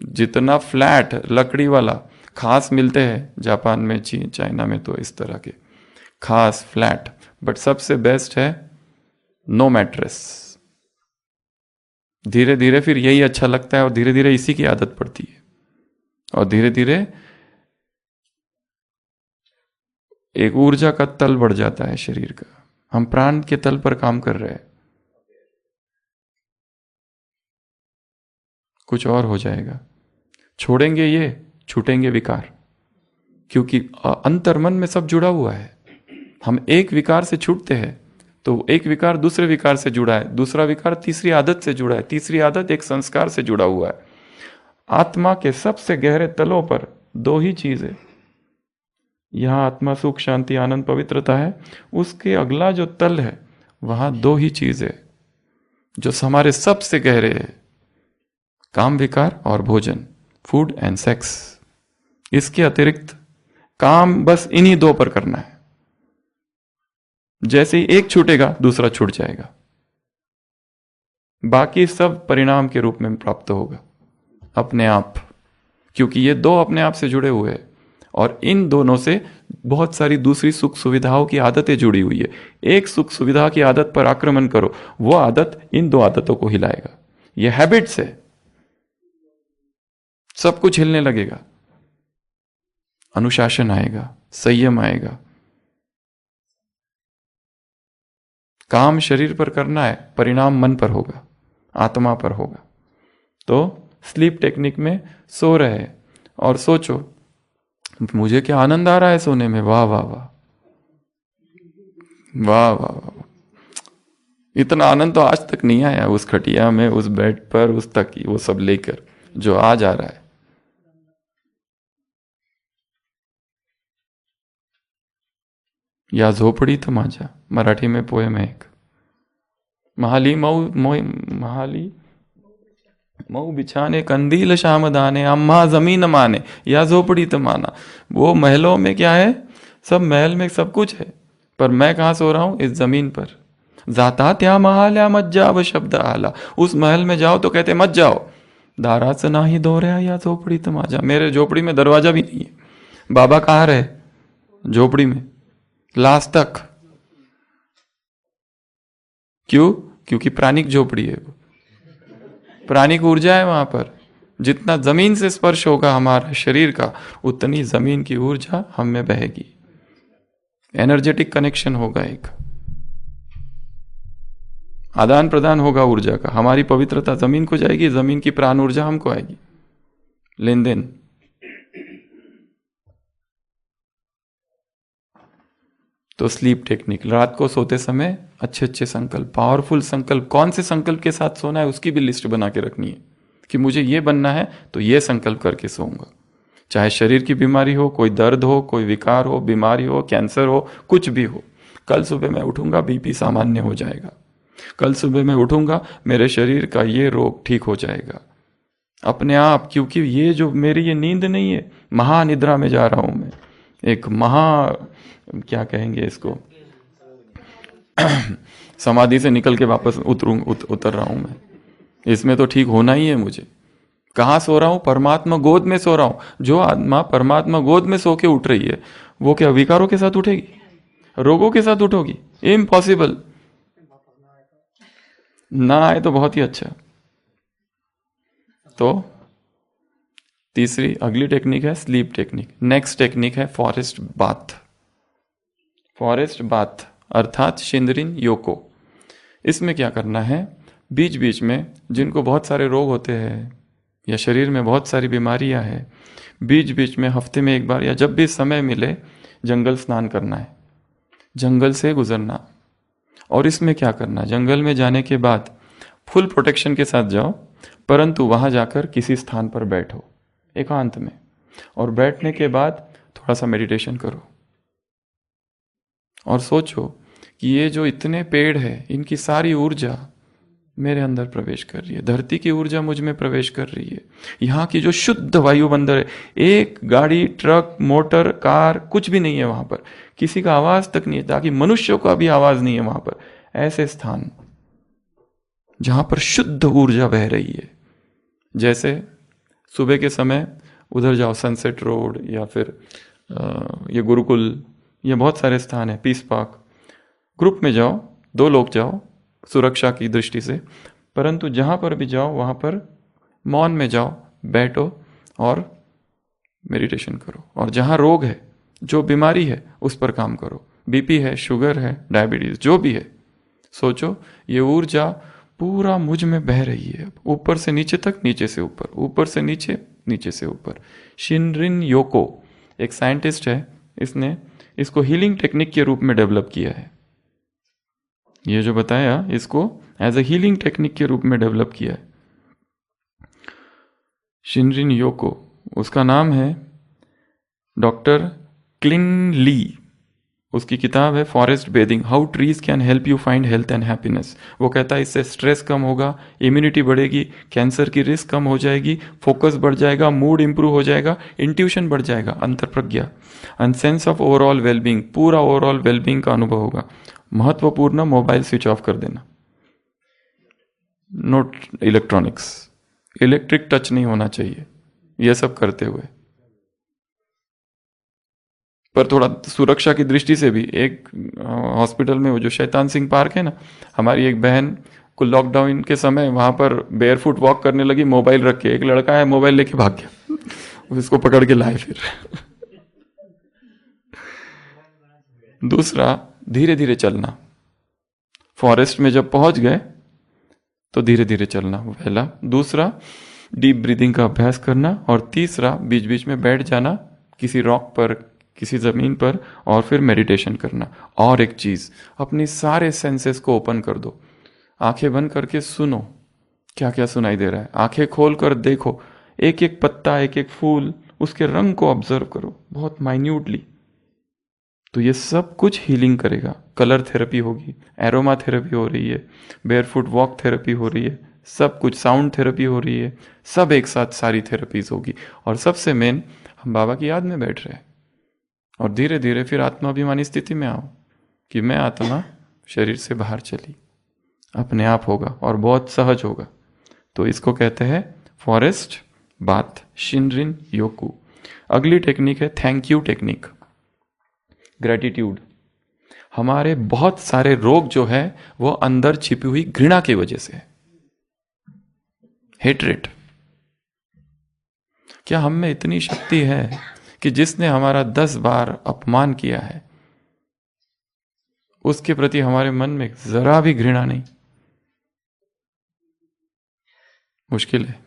जितना फ्लैट लकड़ी वाला खास मिलते हैं जापान में, चाइना में, तो इस तरह के खास फ्लैट, बट सबसे बेस्ट है नो मैट्रेस। धीरे धीरे फिर यही अच्छा लगता है और धीरे धीरे इसी की आदत पड़ती है और धीरे धीरे एक ऊर्जा का तल बढ़ जाता है शरीर का। हम प्राण के तल पर काम कर रहे हैं, कुछ और हो जाएगा। छोड़ेंगे ये, छूटेंगे विकार, क्योंकि अंतर्मन में सब जुड़ा हुआ है। हम एक विकार से छूटते हैं तो एक विकार दूसरे विकार से जुड़ा है, दूसरा विकार तीसरी आदत से जुड़ा है, तीसरी आदत एक संस्कार से जुड़ा हुआ है। आत्मा के सबसे गहरे तलों पर 2 ही चीज है। यहां आत्मा सुख, शांति, आनंद, पवित्रता है। उसके अगला जो तल है वहां 2 ही चीज है जो हमारे सबसे गहरे है, काम विकार और भोजन, फूड एंड सेक्स। इसके अतिरिक्त काम बस इन्हीं 2 पर करना है। जैसे ही एक छूटेगा दूसरा छूट जाएगा, बाकी सब परिणाम के रूप में प्राप्त होगा अपने आप, क्योंकि ये 2 अपने आप से जुड़े हुए हैं और इन दोनों से बहुत सारी दूसरी सुख सुविधाओं की आदतें जुड़ी हुई है। एक सुख सुविधा की आदत पर आक्रमण करो, वो आदत इन 2 आदतों को हिलाएगा। ये हैबिट्स है, सब कुछ हिलने लगेगा। अनुशासन आएगा, संयम आएगा। काम शरीर पर करना है, परिणाम मन पर होगा, आत्मा पर होगा। तो स्लीप टेक्निक में सो रहे और सोचो मुझे क्या आनंद आ रहा है सोने में, वाह वाह वाह वाह वाह वाह। इतना आनंद तो आज तक नहीं आया उस खटिया में, उस बेड पर, उस तकी, वो सब लेकर जो आज आ रहा है। या झोपडी तर माझ्या, मराठी में पोएम है एक। महाली मऊ बिछाने कंदील शाम दाने, अम्मा जमीन माने, या झोपड़ी तो माना। वो महलों में क्या है, सब महल में सब कुछ है, पर मैं कहाँ सो रहा हूं, इस जमीन पर। जाता त्या महाल्या मत जाव शब्द आला। उस महल में जाओ तो कहते मत जाओ, दाराच नाही दोऱ्या या झोपड़ी तो माजा। मेरे झोपड़ी में दरवाजा भी नहीं है। बाबा कहाँ रहे, झोपड़ी में लास्ट तक। क्यों? क्योंकि प्राणिक झोपड़ी है, प्राणिक ऊर्जा है वहां पर। जितना जमीन से स्पर्श होगा हमारा शरीर का, उतनी जमीन की ऊर्जा हम में बहेगी। एनर्जेटिक कनेक्शन होगा, एक आदान प्रदान होगा ऊर्जा का। हमारी पवित्रता जमीन को जाएगी, जमीन की प्राण ऊर्जा हमको आएगी, लेन देन। तो स्लीप टेक्निक, रात को सोते समय अच्छे अच्छे संकल्प, पावरफुल संकल्प। कौन से संकल्प के साथ सोना है उसकी भी लिस्ट बना के रखनी है कि मुझे ये बनना है तो ये संकल्प करके सोऊंगा। चाहे शरीर की बीमारी हो, कोई दर्द हो, कोई विकार हो, बीमारी हो, कैंसर हो, कुछ भी हो। कल सुबह मैं उठूंगा, बीपी सामान्य हो जाएगा। कल सुबह मैं उठूंगा, मेरे शरीर का ये रोग ठीक हो जाएगा अपने आप। क्योंकि ये जो मेरी ये नींद नहीं है, महानिद्रा में जा रहा हूं मैं, एक क्या कहेंगे इसको, समाधि से निकल के वापस उतर रहा हूं मैं, इसमें तो ठीक होना ही है मुझे। कहाँ सो रहा हूं? परमात्मा गोद में सो रहा हूं। जो आत्मा परमात्मा गोद में सो के उठ रही है वो क्या विकारों के साथ उठेगी? रोगों के साथ उठोगी? इम्पॉसिबल। ना आए तो बहुत ही अच्छा। तो तीसरी अगली टेक्निक है स्लीप टेक्निक। नेक्स्ट टेक्निक है फॉरेस्ट बाथ। फॉरेस्ट बाथ अर्थात शिंदरिन योको। इसमें क्या करना है, बीच बीच में जिनको बहुत सारे रोग होते हैं या शरीर में बहुत सारी बीमारियां हैं, बीच बीच में हफ्ते में एक बार या जब भी समय मिले जंगल स्नान करना है, जंगल से गुजरना। और इसमें क्या करना, जंगल में जाने के बाद फुल प्रोटेक्शन के साथ जाओ, परंतु वहां जाकर किसी स्थान पर बैठो एकांत में, और बैठने के बाद थोड़ा सा मेडिटेशन करो और सोचो कि ये जो इतने पेड़ है इनकी सारी ऊर्जा मेरे अंदर प्रवेश कर रही है, धरती की ऊर्जा मुझ में प्रवेश कर रही है, यहाँ की जो शुद्ध वायुमंडल है, एक गाड़ी ट्रक मोटर कार कुछ भी नहीं है वहां पर, किसी का आवाज तक नहीं है, ताकि मनुष्यों का भी आवाज नहीं है वहां पर। ऐसे स्थान जहां पर शुद्ध ऊर्जा बह रही है, जैसे सुबह के समय उधर जाओ सनसेट रोड या फिर ये गुरुकुल, ये बहुत सारे स्थान है, पीस पार्क, ग्रुप में जाओ, 2 लोग जाओ सुरक्षा की दृष्टि से, परंतु जहां पर भी जाओ वहां पर मौन में जाओ, बैठो और मेडिटेशन करो। और जहां रोग है, जो बीमारी है उस पर काम करो, बीपी है, शुगर है, डायबिटीज जो भी है, सोचो ये ऊर्जा पूरा मुझ में बह रही है, ऊपर से नीचे तक, नीचे से ऊपर, ऊपर से नीचे, नीचे से ऊपर। शिनरिन योको एक साइंटिस्ट है, इसने इसको हीलिंग टेक्निक के रूप में डेवलप किया है। ये जो बताया इसको एज ए हीलिंग टेक्निक के रूप में डेवलप किया है शिनरिन योको। उसका नाम है डॉक्टर क्लिन ली। उसकी किताब है forest bathing, how trees can help you find health and happiness. वो कहता है इससे स्ट्रेस कम होगा, इम्यूनिटी बढ़ेगी, कैंसर की रिस्क कम हो जाएगी, फोकस बढ़ जाएगा, मूड इंप्रूव हो जाएगा, इंट्यूशन बढ़ जाएगा, अंतर प्रज्ञा and sense of overall wellbeing, पूरा ओवरऑल वेलबींग का अनुभव होगा। महत्वपूर्ण, मोबाइल स्विच ऑफ कर देना, नोट इलेक्ट्रॉनिक्स, इलेक्ट्रिक टच नहीं होना चाहिए ये सब करते हुए। पर थोड़ा सुरक्षा की दृष्टि से भी एक हॉस्पिटल में वो जो शैतान सिंह पार्क है ना, हमारी एक बहन को लॉकडाउन के समय वहां पर बेयरफुट वॉक करने लगी, मोबाइल रख के, एक लड़का है मोबाइल लेके भाग गया, उसको पकड़ के लाए फिर। दूसरा, धीरे धीरे चलना। फॉरेस्ट में जब पहुंच गए तो धीरे धीरे चलना, पहला। दूसरा, डीप ब्रीदिंग का अभ्यास करना। और तीसरा, बीच बीच में बैठ जाना किसी रॉक पर, किसी जमीन पर, और फिर मेडिटेशन करना। और एक चीज, अपनी सारे सेंसेस को ओपन कर दो, आंखें बंद करके सुनो क्या क्या सुनाई दे रहा है, आंखें खोल कर देखो, एक एक पत्ता, एक एक फूल, उसके रंग को ऑब्जर्व करो बहुत माइन्यूटली। तो ये सब कुछ हीलिंग करेगा। कलर थेरेपी होगी, एरोमा थेरेपी हो रही है, बेयरफुट वॉक थेरेपी हो रही है, सब कुछ, साउंड थेरेपी हो रही है, सब एक साथ सारी थेरेपीज होगी। और सबसे मेन, हम बाबा की याद में बैठ रहे हैं। और धीरे धीरे फिर आत्माभिमानी स्थिति में आओ कि मैं आत्मा शरीर से बाहर चली, अपने आप होगा और बहुत सहज होगा। तो इसको कहते हैं फॉरेस्ट बाथ, शिनरिन योकू। अगली टेक्निक है थैंक यू टेक्निक, ग्रेटिट्यूड। हमारे बहुत सारे रोग जो है वो अंदर छिपी हुई घृणा की वजह से है, हेट्रेट। क्या हम में इतनी शक्ति है कि जिसने हमारा 10 बार अपमान किया है उसके प्रति हमारे मन में जरा भी घृणा नहीं? मुश्किल है।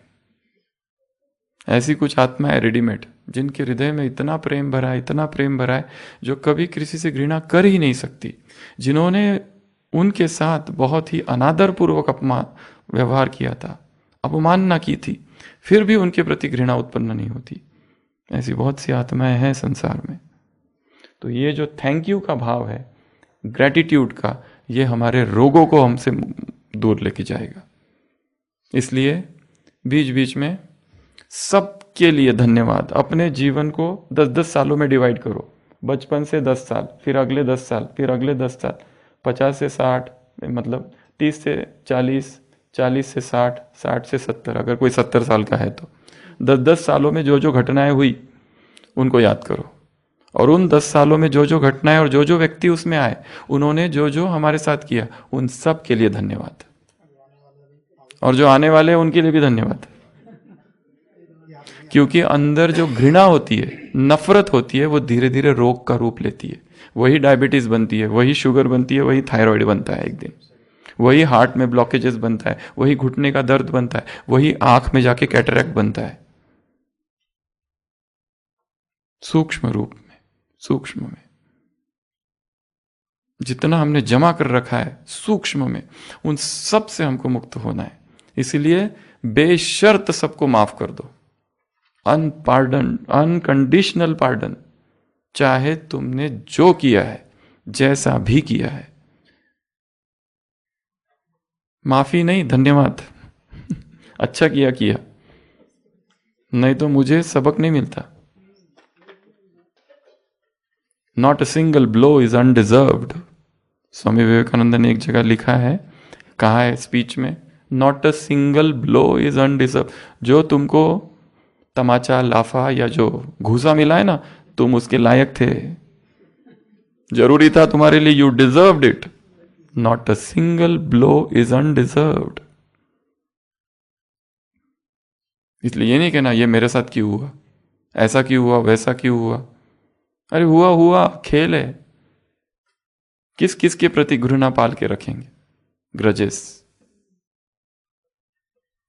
ऐसी कुछ आत्माएं रेडीमेड, जिनके हृदय में इतना प्रेम भरा है, इतना प्रेम भरा है, जो कभी किसी से घृणा कर ही नहीं सकती, जिन्होंने उनके साथ बहुत ही अनादरपूर्वक अपमान व्यवहार किया था, अपमानना की थी, फिर भी उनके प्रति घृणा उत्पन्न नहीं होती। ऐसी बहुत सी आत्माएं हैं संसार में। तो ये जो थैंक यू का भाव है, ग्रेटिट्यूड का, ये हमारे रोगों को हमसे दूर लेके जाएगा। इसलिए बीच बीच में सबके लिए धन्यवाद। अपने जीवन को 10-10 सालों में डिवाइड करो, बचपन से 10 साल, फिर अगले 10 साल, फिर अगले 10 साल, 50 से 60, मतलब 30 से 40, 40 से 60, 60 से 70, अगर कोई 70 साल का है तो 10-10 सालों में जो जो घटनाएं हुई उनको याद करो, और उन 10 सालों में जो जो घटनाएं और जो जो व्यक्ति उसमें आए, उन्होंने जो जो हमारे साथ किया, उन सब के लिए धन्यवाद, और जो आने वाले हैं उनके लिए भी धन्यवाद। क्योंकि अंदर जो घृणा होती है, नफरत होती है, वो धीरे धीरे रोग का रूप लेती है। वही डायबिटीज बनती है, वही शुगर बनती है, वही थायराइड बनता है एक दिन, वही हार्ट में ब्लॉकेजेस बनता है, वही घुटने का दर्द बनता है, वही आंख में जाके कैटरैक्ट बनता है। सूक्ष्म रूप में, सूक्ष्म में जितना हमने जमा कर रखा है सूक्ष्म में, उन सब से हमको मुक्त होना है। इसीलिए बेशर्त सबको माफ कर दो, अनपार्डन, अनकंडीशनल पार्डन, चाहे तुमने जो किया है, जैसा भी किया है। माफी नहीं, धन्यवाद। अच्छा किया किया, नहीं तो मुझे सबक नहीं मिलता। Not a single blow is undeserved. Swami Vivekananda ने एक जगह लिखा है, कहा है स्पीच में, not a single blow is undeserved. जो तुमको तमाचा, लाफा या जो घूसा मिला है ना, तुम उसके लायक थे, जरूरी था तुम्हारे लिए, you deserved it. Not a single blow is undeserved. इसलिए ये नहीं कहना ये मेरे साथ क्यों हुआ, ऐसा क्यों हुआ, वैसा क्यों हुआ। अरे हुआ हुआ, खेल है। किस किस के प्रति घृणा पाल के रखेंगे, ग्रजेस।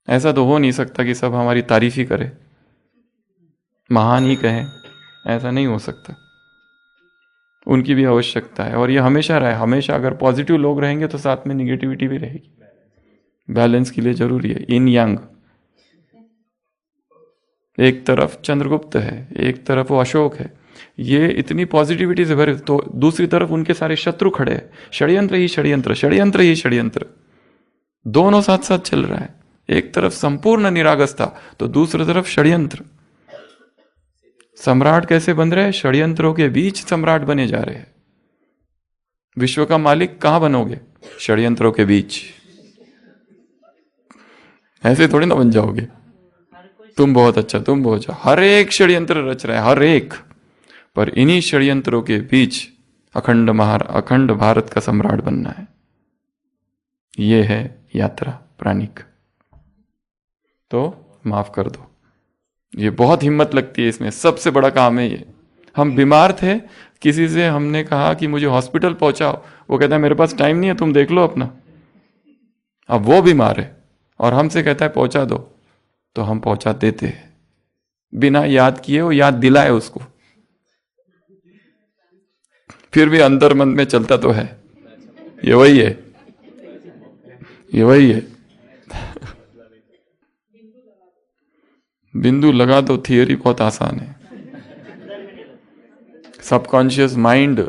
ऐसा तो हो नहीं सकता कि सब हमारी तारीफ ही करे, महान ही कहें, ऐसा नहीं हो सकता। उनकी भी आवश्यकता है, और ये हमेशा रहे। हमेशा अगर पॉजिटिव लोग रहेंगे तो साथ में निगेटिविटी भी रहेगी। बैलेंस के लिए जरूरी है, इन यांग। एक तरफ चंद्रगुप्त है, एक तरफ वो अशोक है, ये इतनी पॉजिटिविटी से भरे, तो दूसरी तरफ उनके सारे शत्रु खड़े हैं। षड्यंत्र ही षड्यंत्र, षड्यंत्र ही षड्यंत्र, दोनों साथ साथ चल रहा है। एक तरफ संपूर्ण निरागसता, तो दूसरी तरफ षड्यंत्र। सम्राट कैसे बन रहे हैं? षड्यंत्रों के बीच सम्राट बने जा रहे हैं। विश्व का मालिक कहां बनोगे? षड्यंत्रों के बीच। ऐसे थोड़ी ना बन जाओगे, तुम बहुत अच्छा, तुम बहुत अच्छा। हर एक षड्यंत्र रच रहा है, हर एक। पर इन्हीं षड्यंत्रों के बीच अखंड भारत का सम्राट बनना है। ये है यात्रा प्राणिक। तो माफ कर दो, ये बहुत हिम्मत लगती है इसमें, सबसे बड़ा काम है ये। हम बीमार थे, किसी से हमने कहा कि मुझे हॉस्पिटल पहुंचाओ, वो कहता है मेरे पास टाइम नहीं है, तुम देख लो अपना। अब वो बीमार है और हमसे कहता है पहुंचा दो, तो हम पहुंचा देते हैं बिना याद किए, वो याद दिलाए उसको। फिर भी अंदर मन में चलता तो है, ये वही है, ये वही है। बिंदु लगा दो, थियरी बहुत आसान है। सबकॉन्शियस माइंड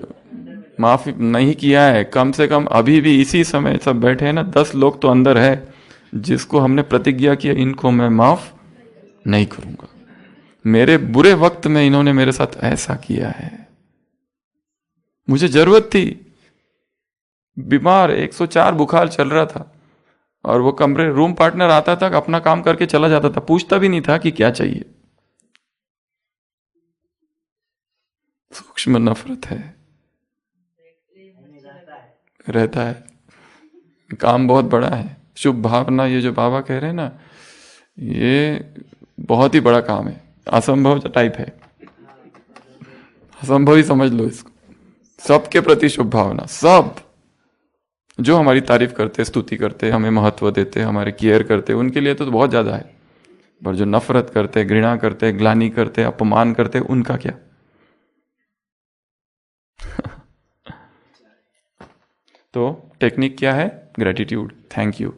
माफ नहीं किया है, कम से कम अभी भी इसी समय सब बैठे हैं ना, 10 लोग तो अंदर है जिसको हमने प्रतिज्ञा किया इनको मैं माफ नहीं करूंगा। मेरे बुरे वक्त में इन्होंने मेरे साथ ऐसा किया है, मुझे जरूरत थी, बीमार 104 बुखार चल रहा था, और वो कमरे रूम पार्टनर आता था, अपना काम करके चला जाता था, पूछता भी नहीं था कि क्या चाहिए। सूक्ष्म नफरत है, रहता है, काम बहुत बड़ा है। शुभ भावना, ये जो बाबा कह रहे हैं ना, ये बहुत ही बड़ा काम है। असंभव टाइप है, असंभव ही समझ लो इसको। सबके प्रति शुभ भावना, सब जो हमारी तारीफ करते, स्तुति करते, हमें महत्व देते, हमारे केयर करते, उनके लिए तो बहुत ज्यादा है। पर जो नफरत करते, घृणा करते, ग्लानि करते, अपमान करते, उनका क्या? तो टेक्निक क्या है? Gratitude, thank you.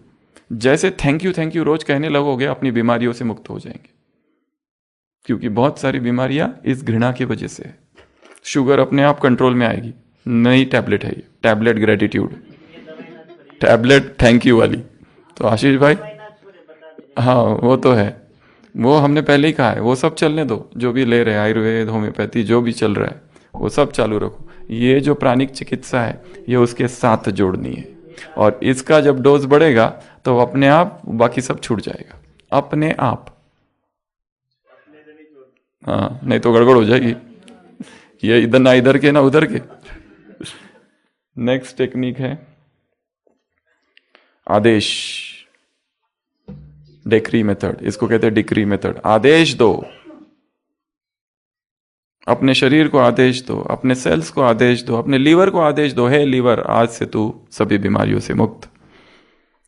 जैसे थैंक यू रोज कहने लगोगे, अपनी बीमारियों से मुक्त हो जाएंगे। क्योंकि बहुत सारी बीमारियां इस घृणा की वजह से है। शुगर अपने आप कंट्रोल में आएगी, नई टैबलेट है ये, tablet gratitude, tablet thank you वाली। तो आशीष भाई, हाँ वो तो है, वो हमने पहले ही कहा है, वो सब चलने दो, जो भी ले रहे हैं, आयुर्वेद, होम्योपैथी, जो भी चल रहा है वो सब चालू रखो। ये जो प्राणिक चिकित्सा है ये उसके साथ जोड़नी है, और इसका जब डोज बढ़ेगा तो अपने आप बाकी सब छूट जाएगा अपने आप। हाँ, नहीं तो गड़बड़ हो जाएगी, ये इधर ना इधर के ना उधर के। नेक्स्ट टेक्निक है आदेश, डिक्री मेथड, इसको कहते हैं डिक्री मेथड। आदेश दो, अपने शरीर को आदेश दो, अपने सेल्स को आदेश दो, अपने लीवर को आदेश दो, हे लीवर आज से तू सभी बीमारियों से मुक्त,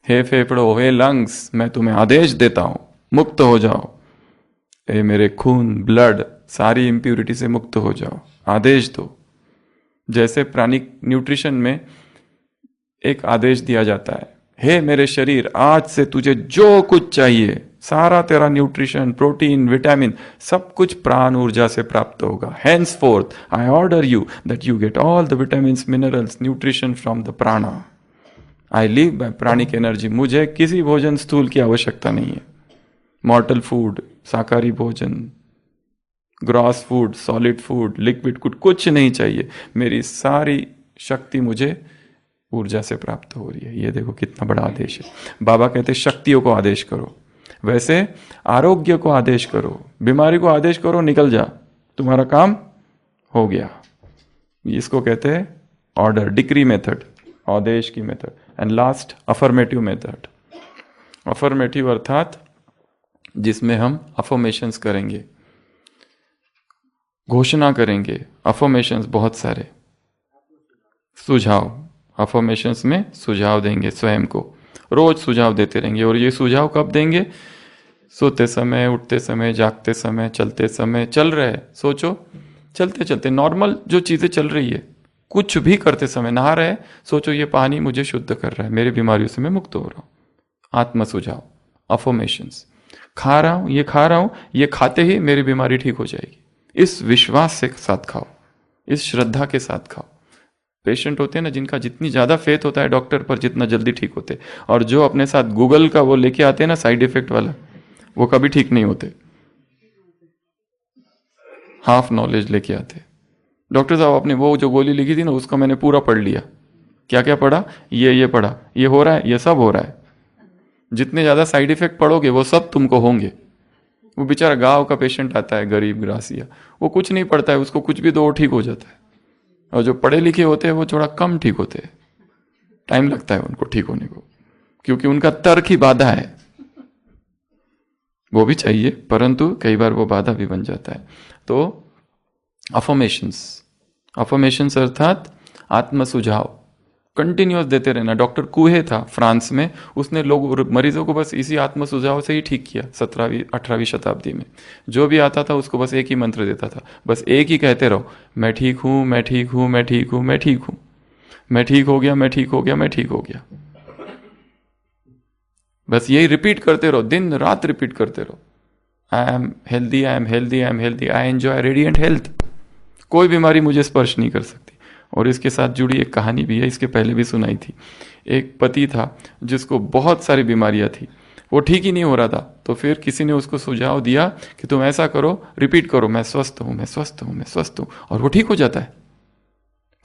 हे फेफड़ों, हे लंग्स मैं तुम्हें आदेश देता हूं मुक्त हो जाओ, हे मेरे खून ब्लड सारी इंप्यूरिटी से मुक्त हो जाओ, आदेश दो। जैसे प्राणिक न्यूट्रिशन में एक आदेश दिया जाता है, हे मेरे शरीर आज से तुझे जो कुछ चाहिए सारा तेरा न्यूट्रिशन प्रोटीन विटामिन सब कुछ प्राण ऊर्जा से प्राप्त होगा। henceforth I order you that you get all the vitamins minerals nutrition from the prana. I live by pranic energy. मुझे किसी भोजन स्थूल की आवश्यकता नहीं है, मॉर्टल फूड शाकाहारी भोजन gross food solid food liquid food कुछ नहीं चाहिए, मेरी सारी शक्ति मुझे ऊर्जा से प्राप्त हो रही है। ये देखो कितना बड़ा आदेश है। बाबा कहते शक्तियों को आदेश करो, वैसे आरोग्य को आदेश करो, बीमारी को आदेश करो निकल जा, तुम्हारा काम हो गया। इसको कहते हैं ऑर्डर डिक्री मेथड, आदेश की method. And last affirmative method. Affirmative अर्थात जिसमें हम अफर्मेशंस करेंगे, घोषणा करेंगे, अफर्मेशंस बहुत सारे, सुझाव, अफर्मेशंस में सुझाव देंगे, स्वयं को रोज सुझाव देते रहेंगे। और ये सुझाव कब देंगे? सोते समय, उठते समय, जागते समय, चलते समय, चल रहे सोचो, चलते चलते नॉर्मल जो चीजें चल रही है, कुछ भी करते समय, नहा रहे सोचो ये पानी मुझे शुद्ध कर रहा है, मेरी बीमारियों से मैं मुक्त हो रहा हूं, आत्म सुझाव अफर्मेशंस। खा रहा हूं, ये खा रहा हूं, ये खाते ही मेरी बीमारी ठीक हो जाएगी, इस विश्वास से साथ खाओ, इस श्रद्धा के साथ खाओ। पेशेंट होते हैं ना जिनका जितनी ज्यादा फेथ होता है डॉक्टर पर जितना जल्दी ठीक होते, और जो अपने साथ गूगल का वो लेके आते हैं ना साइड इफेक्ट वाला, वो कभी ठीक नहीं होते, हाफ नॉलेज लेके आते। डॉक्टर साहब आपने वो जो गोली लिखी थी ना उसका मैंने पूरा पढ़ लिया, क्या क्या पढ़ा, ये पढ़ा, ये हो रहा है, ये सब हो रहा है। जितने ज्यादा साइड इफेक्ट पढ़ोगे वो सब तुमको होंगे। वो बेचारा गांव का पेशेंट आता है, गरीब ग्रासिया, वो कुछ नहीं पढ़ता है, उसको कुछ भी दो ठीक हो जाता है। और जो पढ़े लिखे होते हैं वो थोड़ा कम ठीक होते हैं, टाइम लगता है उनको ठीक होने को, क्योंकि उनका तर्क ही बाधा है। वो भी चाहिए परंतु कई बार वो बाधा भी बन जाता है। तो अफर्मेशंस अर्थात आत्म सुझाव कंटिन्यूअस देते रहना। डॉक्टर कुहे था फ्रांस में, उसने लोग मरीजों को बस इसी आत्म सुझाव से ही ठीक किया। 17वीं 18वीं शताब्दी में जो भी आता था उसको बस एक ही मंत्र देता था, बस एक ही कहते रहो, मैं ठीक हूं, मैं ठीक हूं, मैं ठीक हूं, मैं ठीक हूं, मैं ठीक हो गया, मैं ठीक हो गया, मैं ठीक हो गया। बस यही रिपीट करते रहो, दिन रात रिपीट करते रहो। I am healthy, I am healthy, I am healthy, I enjoy radiant health. कोई बीमारी मुझे स्पर्श नहीं कर सकती। और इसके साथ जुड़ी एक कहानी भी है, इसके पहले भी सुनाई थी। एक पति था जिसको बहुत सारी बीमारियां थी, वो ठीक ही नहीं हो रहा था, तो फिर किसी ने उसको सुझाव दिया कि तुम ऐसा करो, रिपीट करो, मैं स्वस्थ हूं, मैं स्वस्थ हूं, मैं स्वस्थ हूं, और वो ठीक हो जाता है।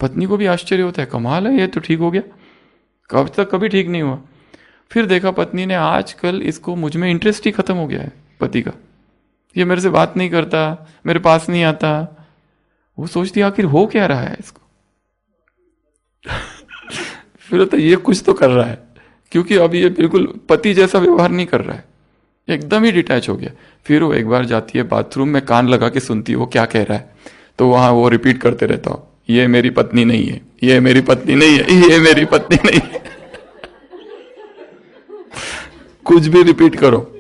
पत्नी को भी आश्चर्य होता है, कमाल है, ये तो ठीक हो गया, कब तक कभी ठीक नहीं हुआ। फिर देखा पत्नी ने, आजकल इसको मुझ में इंटरेस्ट ही खत्म हो गया है पति का, ये मेरे से बात नहीं करता, मेरे पास नहीं आता। वो सोचती आखिर हो क्या रहा है इसको। फिर तो ये कुछ तो कर रहा है, क्योंकि अब ये बिल्कुल पति जैसा व्यवहार नहीं कर रहा है, एकदम ही डिटैच हो गया। फिर वो एक बार जाती है बाथरूम में, कान लगा के सुनती है वो क्या कह रहा है, तो वहां वो रिपीट करते रहता हो, ये मेरी पत्नी नहीं है, ये मेरी पत्नी नहीं है, ये मेरी पत्नी नहीं है। कुछ भी रिपीट करो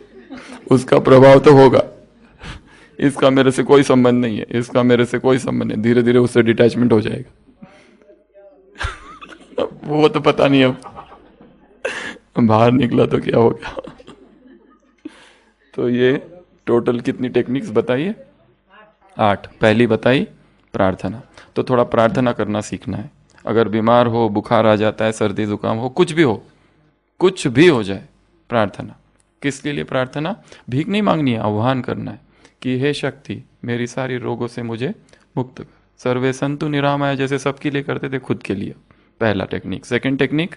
उसका प्रभाव तो होगा। इसका मेरे से कोई संबंध नहीं है, इसका मेरे से कोई संबंध नहीं, धीरे धीरे उससे डिटैचमेंट हो जाएगा। वो तो पता नहीं, अब बाहर निकला तो क्या हो गया। तो ये टोटल कितनी टेक्निक्स बताइए? 8। पहली बताई प्रार्थना, तो थोड़ा प्रार्थना करना सीखना है। अगर बीमार हो, बुखार आ जाता है, सर्दी जुकाम हो, कुछ भी हो, कुछ भी हो जाए, प्रार्थना। किसके लिए प्रार्थना? भीख नहीं मांगनी है, आह्वान करना है कि हे शक्ति मेरी सारी रोगों से मुझे मुक्त कर, सर्वे संतु निरामय जैसे सबके लिए करते थे, खुद के लिए। पहला टेक्निक। सेकंड टेक्निक,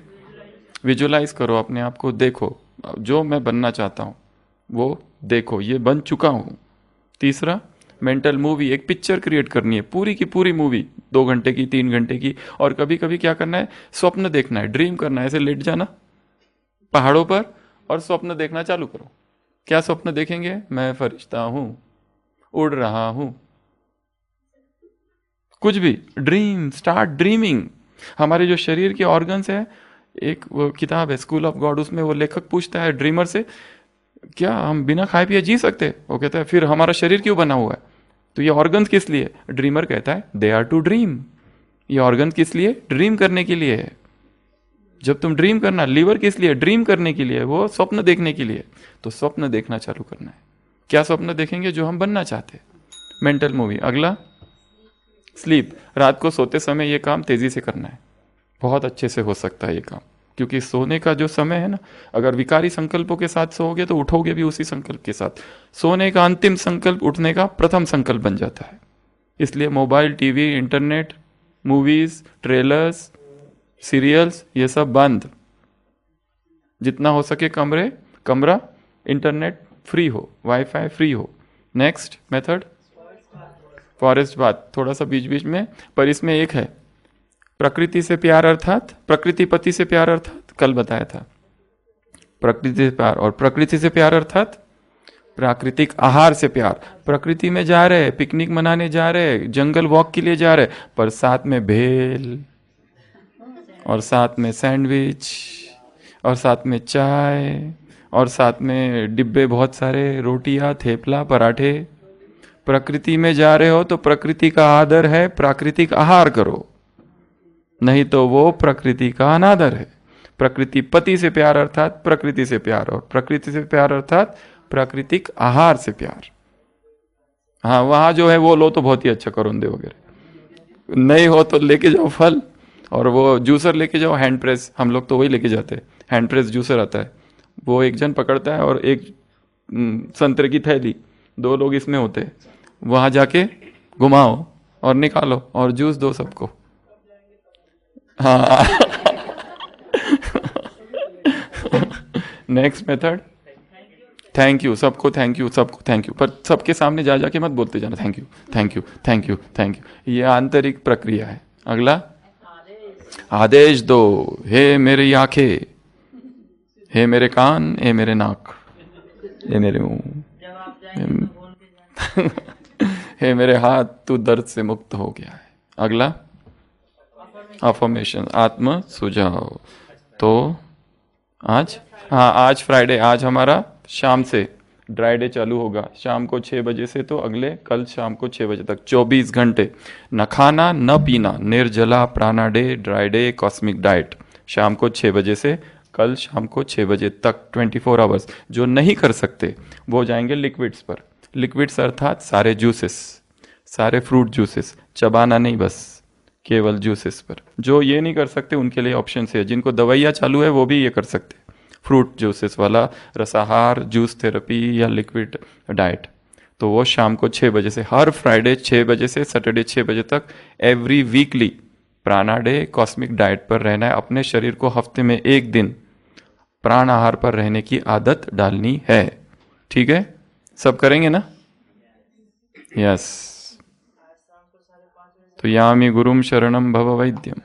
विजुलाइज करो अपने आप को, देखो जो मैं बनना चाहता हूँ वो देखो, ये बन चुका हूँ। तीसरा, मेंटल मूवी, एक पिक्चर क्रिएट करनी है, पूरी की पूरी मूवी, 2 घंटे की, 3 घंटे की। और कभी कभी क्या करना है, स्वप्न देखना है, ड्रीम करना है, ऐसे लेट जाना पहाड़ों पर और स्वप्न देखना चालू करो। क्या स्वप्न देखेंगे? मैं फरिश्ता हूं, उड़ रहा हूं, कुछ भी, ड्रीम, स्टार्ट ड्रीमिंग। हमारे जो शरीर के ऑर्गन्स है, एक वो किताब है स्कूल ऑफ गॉड, उसमें वो लेखक पूछता है ड्रीमर से, क्या हम बिना खाए पिए जी सकते? वो कहता है फिर हमारा शरीर क्यों बना हुआ है? तो ये ऑर्गन्स किस लिए? ड्रीमर कहता है दे आर टू ड्रीम। ये ऑर्गन्स किस लिए? ड्रीम करने के लिए है। जब तुम ड्रीम करना, लीवर किस लिए? ड्रीम करने के लिए, वो स्वप्न देखने के लिए। तो स्वप्न देखना चालू करना है। क्या स्वप्न देखेंगे? जो हम बनना चाहते हैं, मेंटल मूवी। अगला, स्लीप। रात को सोते समय ये काम तेजी से करना है, बहुत अच्छे से हो सकता है ये काम, क्योंकि सोने का जो समय है ना, अगर विकारी संकल्पों के साथ सोओगे तो उठोगे भी उसी संकल्प के साथ। सोने का अंतिम संकल्प उठने का प्रथम संकल्प बन जाता है। इसलिए mobile, TV, internet, movies, trailers, serials, ये सब बंद। जितना हो सके कमरा इंटरनेट फ्री हो, वाईफाई फ्री हो। नेक्स्ट मेथड, फॉरेस्ट बात, थोड़ा सा बीच बीच में, पर इसमें एक है, प्रकृति से प्यार, अर्थात प्रकृति पति से प्यार, अर्थात कल बताया था प्रकृति से प्यार। और प्रकृति से प्यार अर्थात प्राकृतिक आहार से प्यार। प्रकृति में जा रहे, पिकनिक मनाने जा रहे, जंगल वॉक के लिए जा रहे, पर साथ में भेल और साथ में सैंडविच और साथ में चाय और साथ में डिब्बे बहुत सारे, रोटियां, थेपला, पराठे। प्रकृति में जा रहे हो तो प्रकृति का आदर है, प्राकृतिक आहार करो, नहीं तो वो प्रकृति का अनादर है। प्रकृति पति से प्यार अर्थात प्रकृति से प्यार, और प्रकृति से प्यार अर्थात प्राकृतिक आहार से प्यार। हाँ, वहां जो है वो लो तो बहुत ही अच्छा, करोंदे वगैरह। नहीं हो तो लेके जाओ फल, और वो जूसर लेके जाओ, हैंड प्रेस, हम लोग तो वही लेके जाते हैं, हैंड प्रेस जूसर आता है, वो एक जन पकड़ता है और एक संतरे की थैली, 2 लोग इसमें होते हैं। वहां जाके घुमाओ और निकालो और जूस दो सबको। हाँ। नेक्स्ट मेथड, थैंक यू, सबको थैंक यू, सबको थैंक यू, पर सबके सामने जा जाके मत बोलते जाना thank you thank you thank you thank you, ये आंतरिक प्रक्रिया है। अगला, आदेश दो, हे मेरी आंखें, हे मेरे कान, हे मेरे नाक, हे मेरे मुंह, हे मेरे हाथ, तू दर्द से मुक्त हो गया है। अगला, अफर्मेशन, आत्म सुझाव। तो आज फ्राइडे, आज हमारा शाम से ड्राई डे चालू होगा, शाम को 6 बजे से, तो अगले कल शाम को 6 बजे तक 24 घंटे न खाना न पीना, निर्जला प्राणा day, dry day, cosmic diet, शाम को 6 बजे से कल शाम को 6 बजे तक 24 आवर्स। जो नहीं कर सकते वो जाएंगे लिक्विड्स पर। लिक्विड्स अर्थात सारे जूसेस, सारे फ्रूट जूसेस, चबाना नहीं, बस केवल जूसेस पर। जो ये नहीं कर सकते उनके लिए ऑप्शन है, जिनको दवाइयाँ चालू है वो भी ये कर सकते, फ्रूट जूसेस वाला रसाहार, जूस थेरेपी या लिक्विड डाइट। तो वो शाम को 6 बजे से, हर फ्राइडे 6 बजे से सैटरडे 6 बजे तक, एवरी वीकली प्राणा डे, कॉस्मिक डाइट पर रहना है। अपने शरीर को हफ्ते में 1 दिन प्राण आहार पर रहने की आदत डालनी है। ठीक है, सब करेंगे ना? यस। तो यामी गुरुम शरणम भव वैद्यम,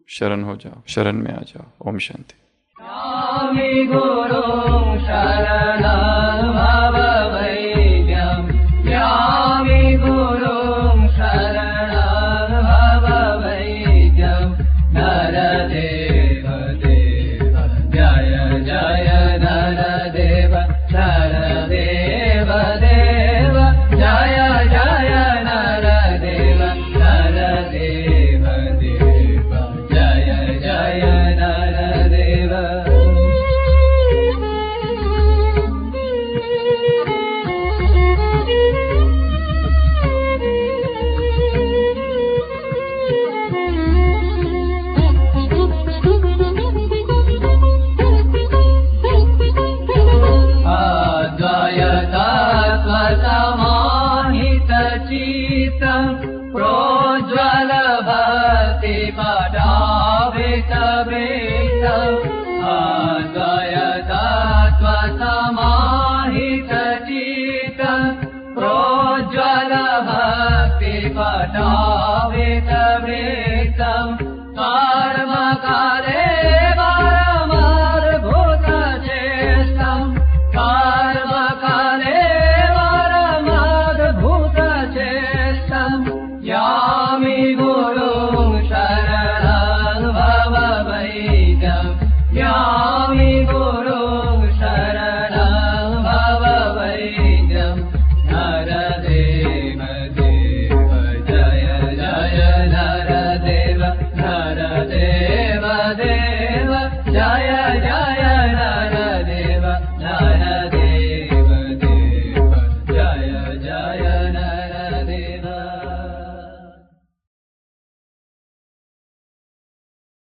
शरण हो जाओ, शरण में आ जाओ। ओम शांति। यामी गुरुम शरणम भव वैद्यम, यामी गुरुम शरणम भव वैद्यम, नरदेव देव जय जय, नरदेव नरदेव देव जय जय, नरदेव नरदेव देव जय जय, नरदेव। वृत्तम् अद्वयतत्त्वसमाहितचित्तम् प्रोज्ज्वल भक्तिपटावितवृत्तम् कर्मकाले वरमद्भुतचेष्टम् कर्मकाले वरमद्भुतचेष्टम् यामि गुरुं शरणं भववैद्यं यामि गुरुं शरणं भववैद्यं नरदेव देव जय जय नरदेव नरदेव देव जय जय